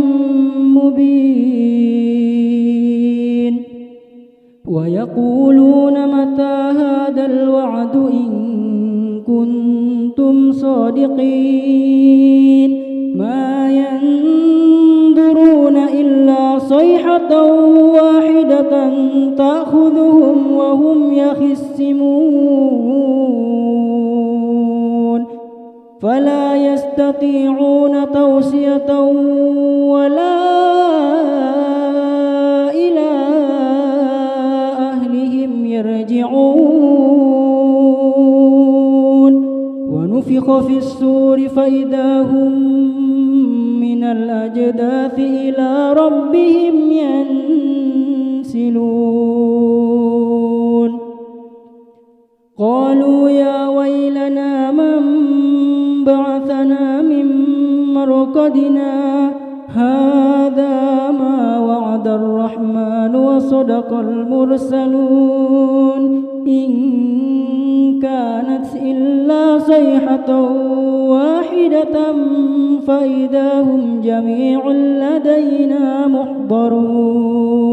مبين ويقولون متى هذا الوعد إن كنتم صادقين ما ينظرون إلا صيحة واحدة تأخذهم وهم يخصمون فلا يستطيعون توصية ولا إلى أهلهم يرجعون ونفخ في الصور فإذا هم من الأجداث إلى ربهم ينسلون قالوا يا ويلنا من بعثنا من مرقدنا هذا ما وعد الرحمن وصدق المرسلون إن كانت إلا صيحة واحدة فإذا هم جميع لدينا محضرون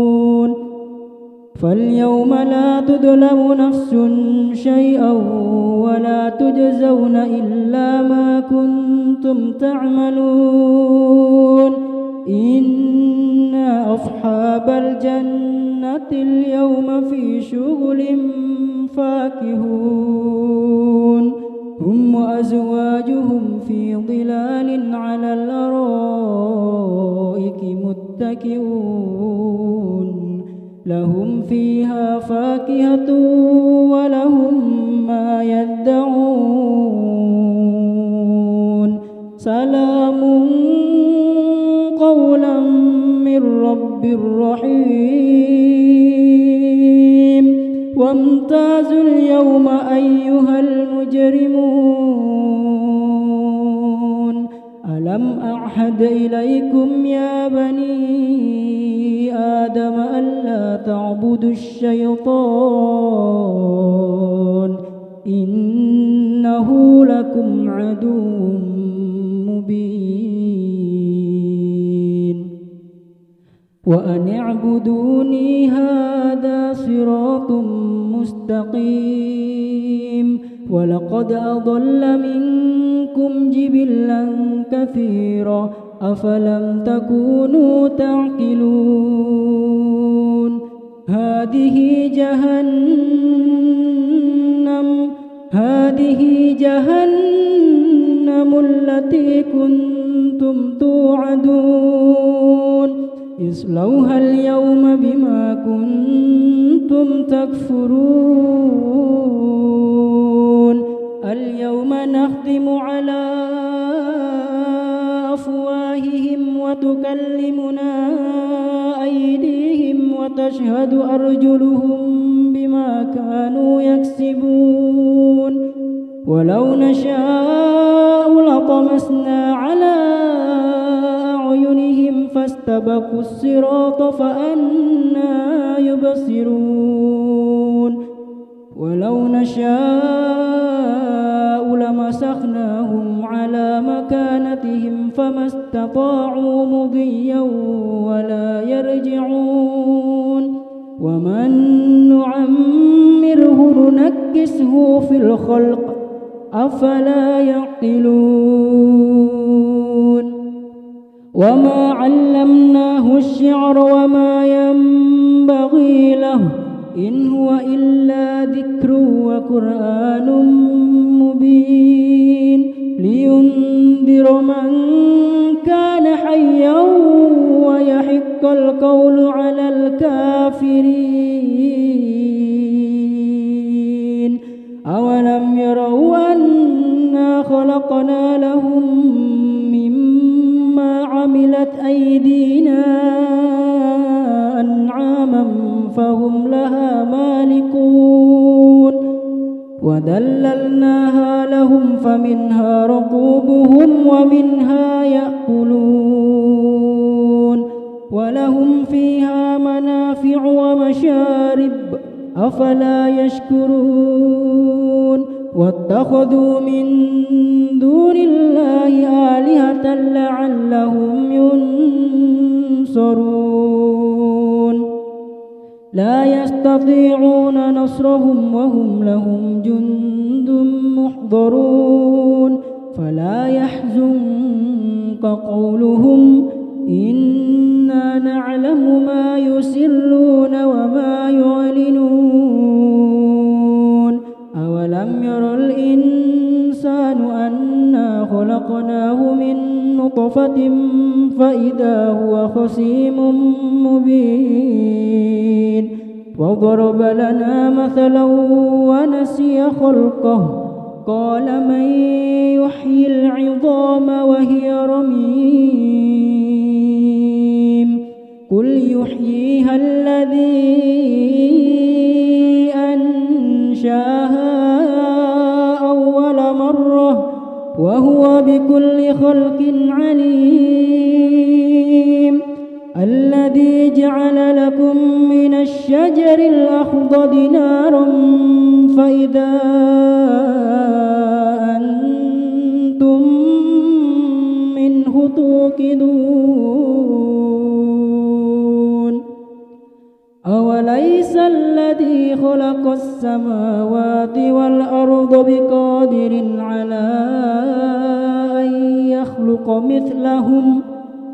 فاليوم لا تظلم نفس شيئا ولا تجزون إلا ما كنتم تعملون إن أصحاب الجنة اليوم في شغل فاكهون هم وأزواجهم في ظلال على الأرائك متكئون لهم فيها فاكهة ولهم ما يدعون سلام قولا من رب رحيم وامتازوا اليوم أيها المجرمون ألم أعهد إليكم يا بني آدم ألا تعبدوا الشيطان إنه لكم عدو مبين وأن اعبدوني هذا صراط مستقيم ولقد أضل منكم جبلا كثيرا أفلم تكونوا تعقلون هذه جهنم التي كنتم توعدون اصلوها اليوم بما كنتم تكفرون اليوم نختم على أفواههم وتكلمنا أيديهم وتشهد أرجلهم بما كانوا يكسبون ولو نشاء لطمسنا على أعينهم فاستبقوا الصراط فأنى يبصرون ولو نشاء لمسخناهم على مكانتهم فما استطاعوا مضيا ولا يرجعون ومن نعمره ننكسه في الخلق أفلا يعقلون وما علمناه الشعر وما ينبغي له إن هو إلا ذكر وقرآن مبين لينذر من كان حيا ويحق القول على الكافرين أولم يروا أن وذللناها لهم فمنها ركوبهم ومنها يأكلون ولهم فيها منافع ومشارب أفلا يشكرون واتخذوا من دون الله آلهة لعلهم ينصرون لا يستطيعون نصرهم وهم لهم جند محضرون فلا يحزنك قولهم إنا نعلم ما يسرون وما يعلنون أولم ير الإنسان أنا خلقناه من نطفة فإذا هو خصيم مبين وضرب لنا مثلا ونسي خلقه قال من يحيي العظام وهي رميم قل يحييها الذي أنشأها أول مرة وهو بكل خلق عليم الذي جعل لكم من الشجر الأخضر نارا فإذا أنتم منه توقدون أوليس الذي خلق السماوات والأرض بقادر على أن يخلق مثلهم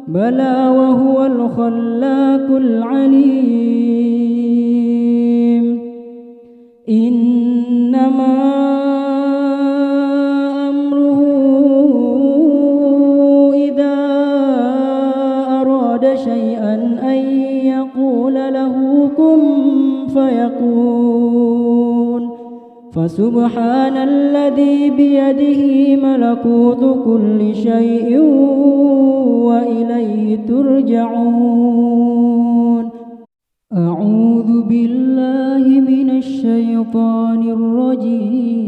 بلى وهو الخلاق العليم إنما أمره إذا أراد شيئا أن يقول له كن فيكون فسبحان الذي بيده ملكوت كل شيء وإليه ترجعون أعوذ بالله من الشيطان الرجيم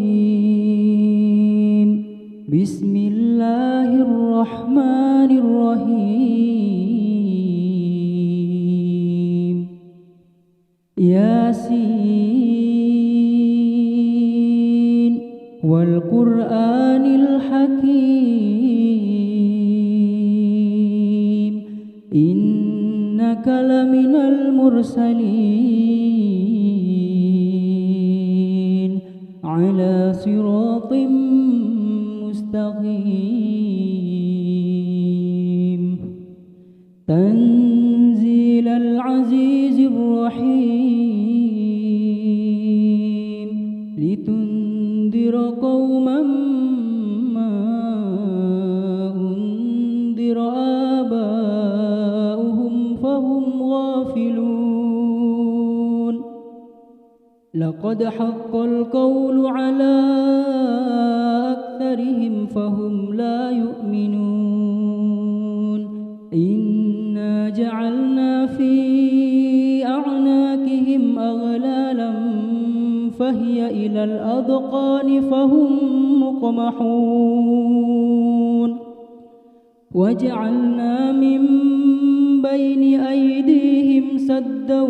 بسم الله الرحمن الرحيم ياسين والقرآن الحكيم إنك لمن المرسلين على صراط مستقيم تنزيل العزيز الرحيم لتنذر قوما ما أنذر آباؤهم فهم غافلون لقد حق القول على أكثرهم فهم لا يؤمنون إنا جعلنا في أعناقهم أغلالا فهي إلى الأذقان فهم مقمحون وجعلنا من بين أيديهم سدا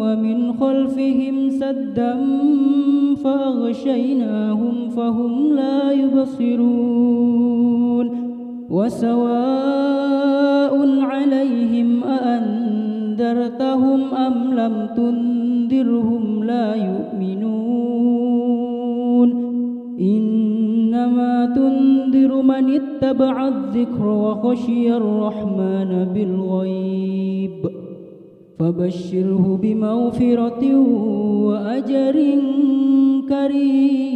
ومن خلفهم سدا فأغشيناهم فهم لا يبصرون وسواء عليهم أأنذرتهم أم لم تنذرهم لا يؤمنون إنما تنذر من اتبع الذكر وخشي الرحمن بالغيب فبشره بمغفرة وأجر كريم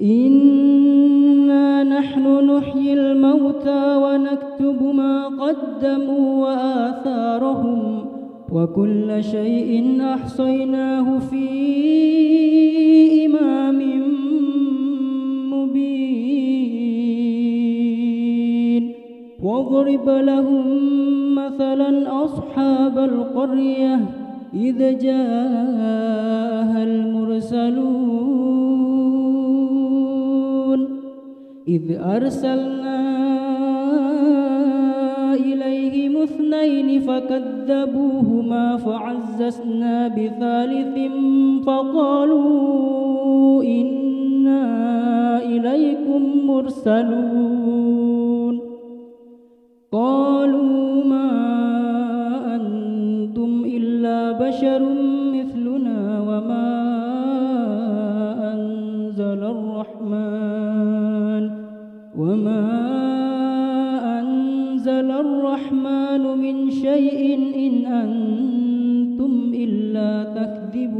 إنا نحن نحيي الموتى ونكتب ما قدموا وآثارهم وكل شيء أحصيناه في إمام مبين واضرب لهم مثلا أصحاب القرية إذ جاءها المرسلون إذ أرسلنا إليهم 2 فكذبوهما فعززنا بثالث فقالوا إنا إليكم مرسلون قالوا ما أنتم إلا بشر مثلنا وما أنزل الرحمن من شيء إن أنتم إلا تكذبون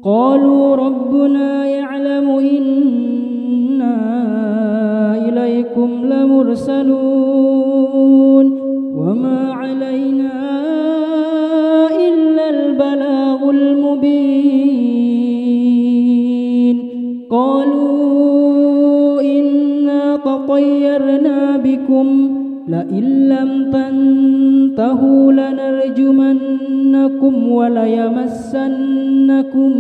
قالوا ربنا يعلم إنا إليكم لمرسلون وما علينا إلا البلاغ المبين قالوا إنا تطيرنا بكم لئن لم تنتهوا لنرجمنكم وليمسنكم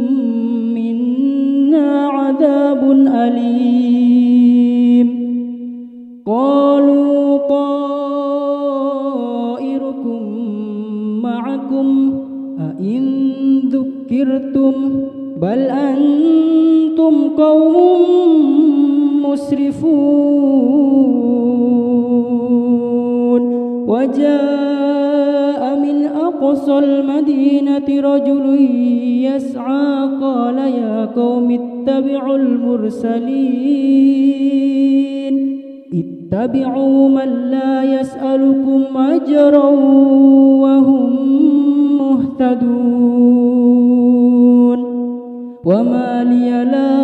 منا عذاب أليم قالوا طائركم معكم أئن ذكرتم بل أنتم قوم مسرفون وجاء من أقصى المدينة رجل يسعى قال يا قوم اتبعوا المرسلين اتبعوا من لا يسألكم أجرا وهم مهتدون وما لي لا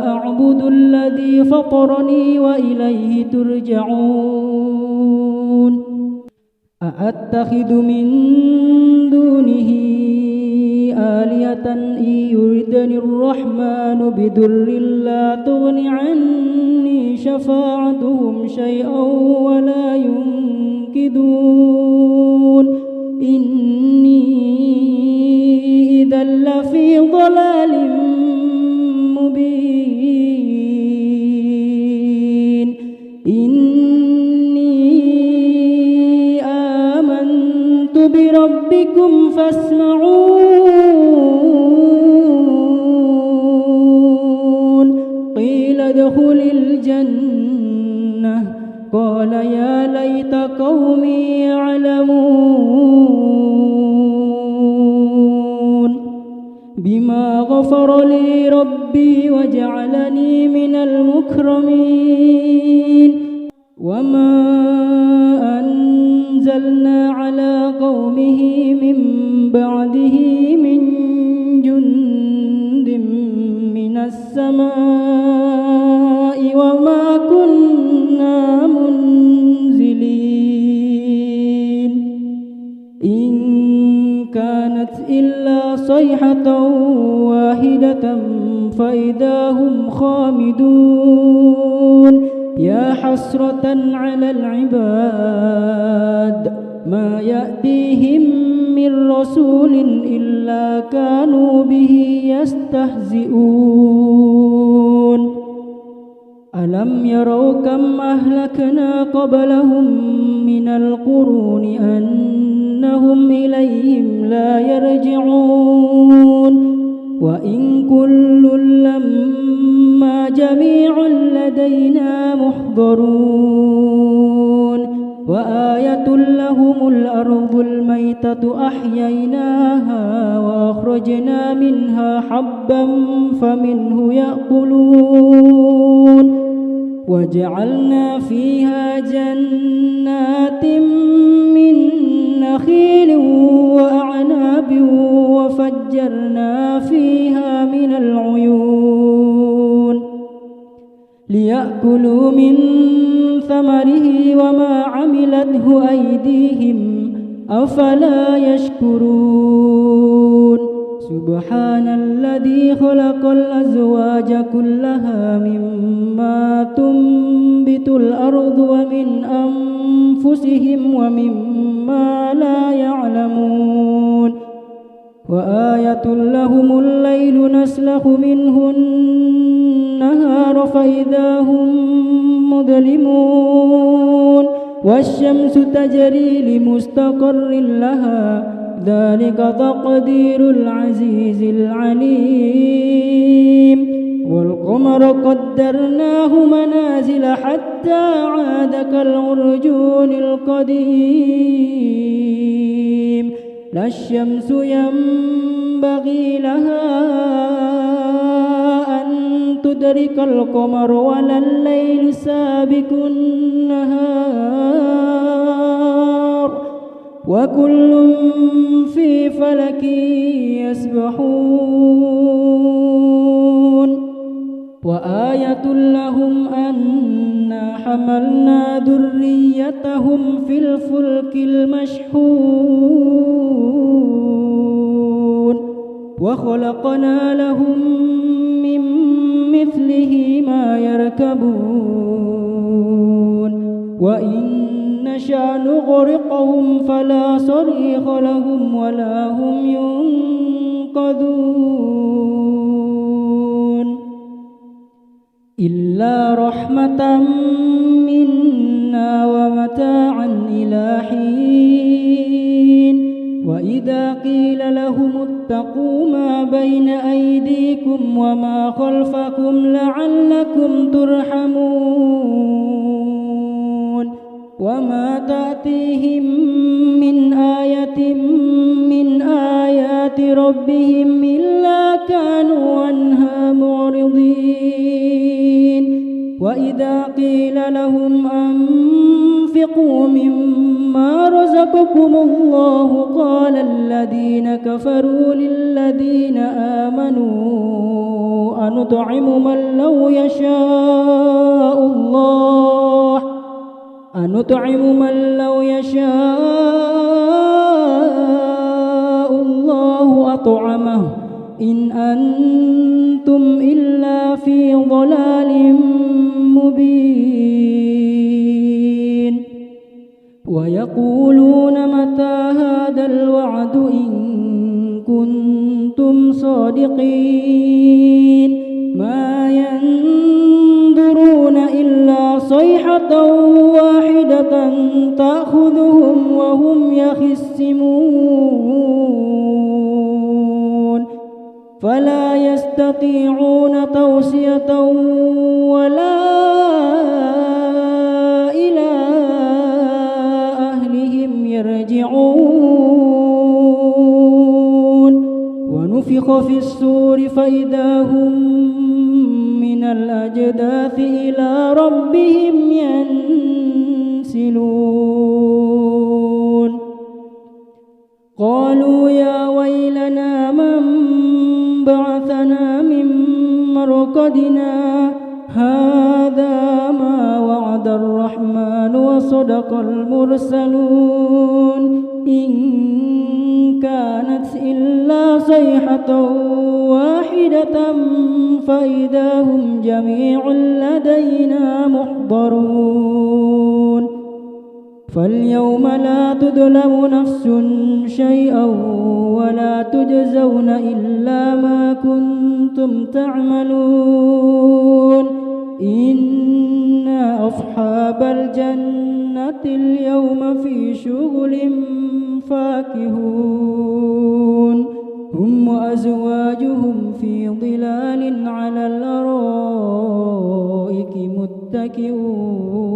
أعبد الذي فطرني وإليه ترجعون أأتخذ من دونه آلهة إن يردني الرحمن بضر لا تغن عني شفاعتهم شيئا ولا ينقذون إني إذا لفي ضلال مبين إني آمنت بربكم فاسمعون قيل ادخل الجنة قال يا ليت قومي يعلمون بما غفر لي ربي وجعلني من المكرمين وما أنزلنا على قومه من بعده من جند من السماء وما كنا منزلين إن كانت إلا صيحة واحدة فإذا هم خامدون يا حسرة على العباد ما يأتيهم من رسول إلا كانوا به يستهزئون ألم يروا كم أهلكنا قبلهم من القرون أنهم إليهم لا يرجعون وإن كل لما جميع لدينا محضرون وآية لهم الأرض الميتة أحييناها وأخرجنا منها حبا فمنه يأكلون وجعلنا فيها جنات من نخيل وأعناب وفجرنا فيها من العيون ليأكلوا من ثمره وما عملته أيديهم أفلا يشكرون سبحان الذي خلق الأزواج كلها مما تنبت الأرض ومن أنفسهم ومما لا يعلمون وآية لهم الليل نسلخ منه النهار فإذا هم مظلمون والشمس تجري لمستقر لها ذلك تقدير العزيز العليم والقمر قدرناه منازل حتى عاد كالعرجون القديم لا الشمس ينبغي لها أن تدرك القمر ولا الليل سابق النهار وكل في فلك يسبحون وآية لهم أنا حملنا ذريتهم في الفلك المشحون وخلقنا لهم من مثله ما يركبون وإن نشأ نغرقهم فلا صريخ لهم ولا هم ينقذون إلا رحمة منا ومتاعا إلى حين وإذا قيل لهم اتقوا ما بين أيديكم وما خلفكم لعلكم ترحمون وما تأتيهم من آية من آيات ربهم إلا كانوا عنها معرضين وإذا قيل لهم أنفقوا مما رزقكم الله قال الذين كفروا للذين آمنوا أنطعم من لو يشاء الله أطعمه إن أنتم إلا في ضلال مبين ويقولون متى هذا الوعد إن كنتم صادقين ما ينظرون إلا صيحة واحدة تأخذهم وهم يخصمون فلا يستطيعون توصية ولا إلى أهلهم يرجعون ونفخ في الصور فإذا هم من الأجداث إلى ربهم ينسلون قالوا يا ويلنا من بعثنا من مرقدنا هذا ما وعد الرحمن وصدق المرسلون إن كانت إلا صيحة واحدة فإذا هم جميع لدينا محضرون فاليوم لا تظلم نفس شيئا ولا تجزون إلا ما كنتم تعملون إن أصحاب الجنة اليوم في شغل فاكهون هم وأزواجهم في ظلال على الأرائك متكئون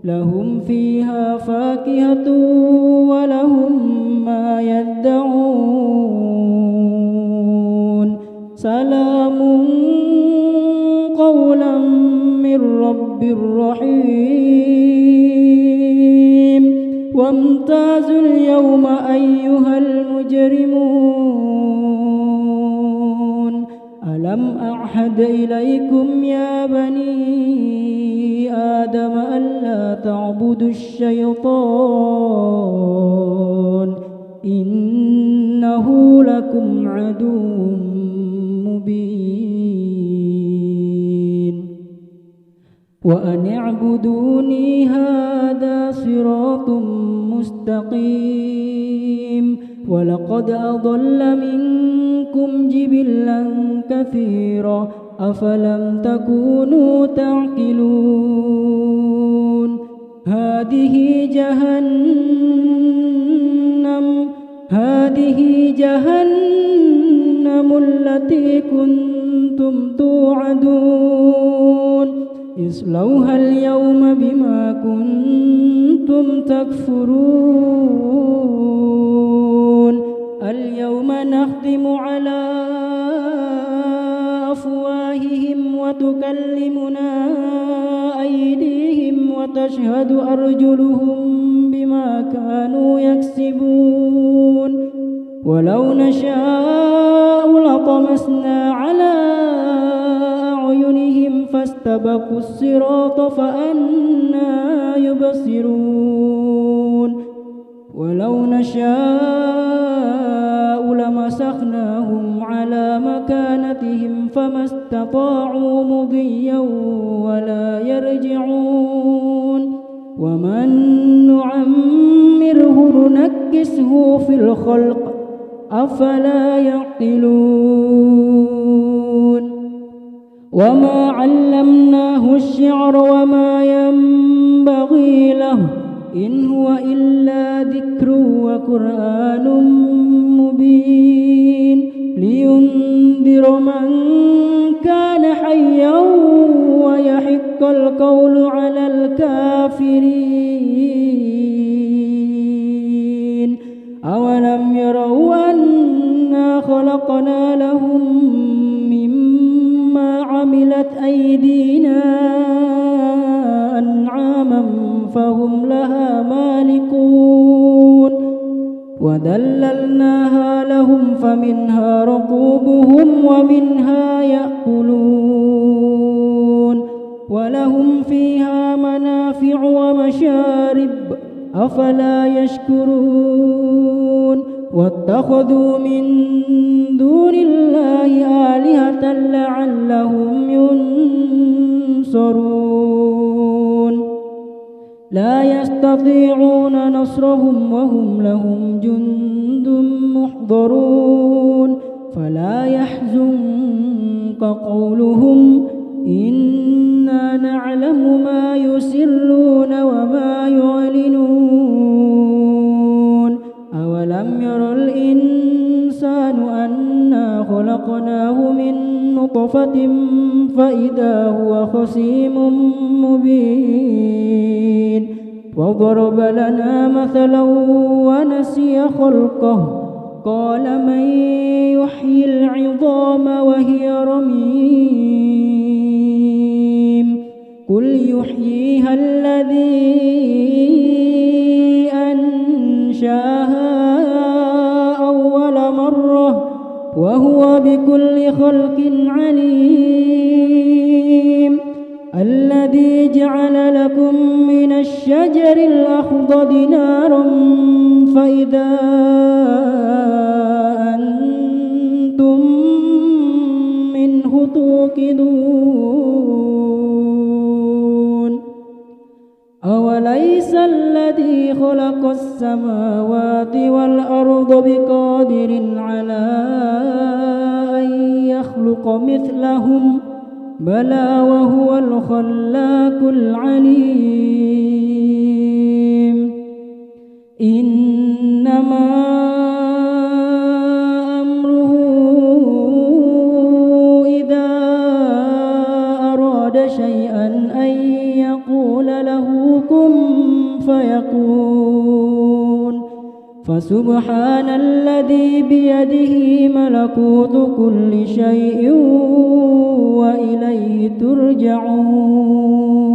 لهم فيها فاكهة ولهم ما يدعون سلام قولا من رب رحيم وامتازوا اليوم أيها المجرمون ألم أعهد إليكم يا بني آدم ألا تعبدوا الشيطان إنه لكم لكم عدو مبين وأن اعبدوني هذا صراط مستقيم ولقد أضل منكم جبلا كثيرا أفلم تكونوا تعقلون هذه جهنم التي كنتم توعدون اصلوها اليوم بما كنتم تكفرون اليوم نختم على أفواههم وتكلمنا أيديهم وتشهد أرجلهم بما كانوا يكسبون ولو نشاء لطمسنا على أعينهم فاستبقوا الصراط فأنى يبصرون ولو نشاء لمسخناهم على مكانتهم فما استطاعوا مضيا ولا يرجعون ومن نعمره ننكسه في الخلق أفلا يعقلون وما علمناه الشعر وما ينبغي له إن هو إلا ذكر وقرآن مبين لينذر من كان حيا ويحق القول على الكافرين أولم يروا أنا خلقنا لهم مما عملت أيدينا أنعاما فهم لها مالكون وذللناها لهم فمنها ركوبهم ومنها يأكلون ولهم فيها منافع ومشارب أفلا يشكرون واتخذوا من دون الله آلهة لعلهم ينصرون لا يستطيعون نصرهم وهم لهم جند محضرون فلا يحزنك قولهم إنا نعلم ما يسرون وما يعلنون أولم ير الإنسان أنا خلقناه من نطفة فإذا هو خصيم مبين وضرب لنا مثلا ونسي خلقه قال من يحيي العظام وهي رميم قل يحييها الذي أنشاها أول مرة وهو بكل خلق عليم الذي جعل لكم من الشجر الأخضر نارا فإذا أنتم منه توقدون أوليس الذي خلق السماوات والأرض بقادر على أن يخلق مثلهم بلى وهو الخلاق العليم إنما أمره إذا أراد شيئا أن يقول له كن فيكون فسبحان الذي بيده ملكوت كل شيء وإليه ترجعون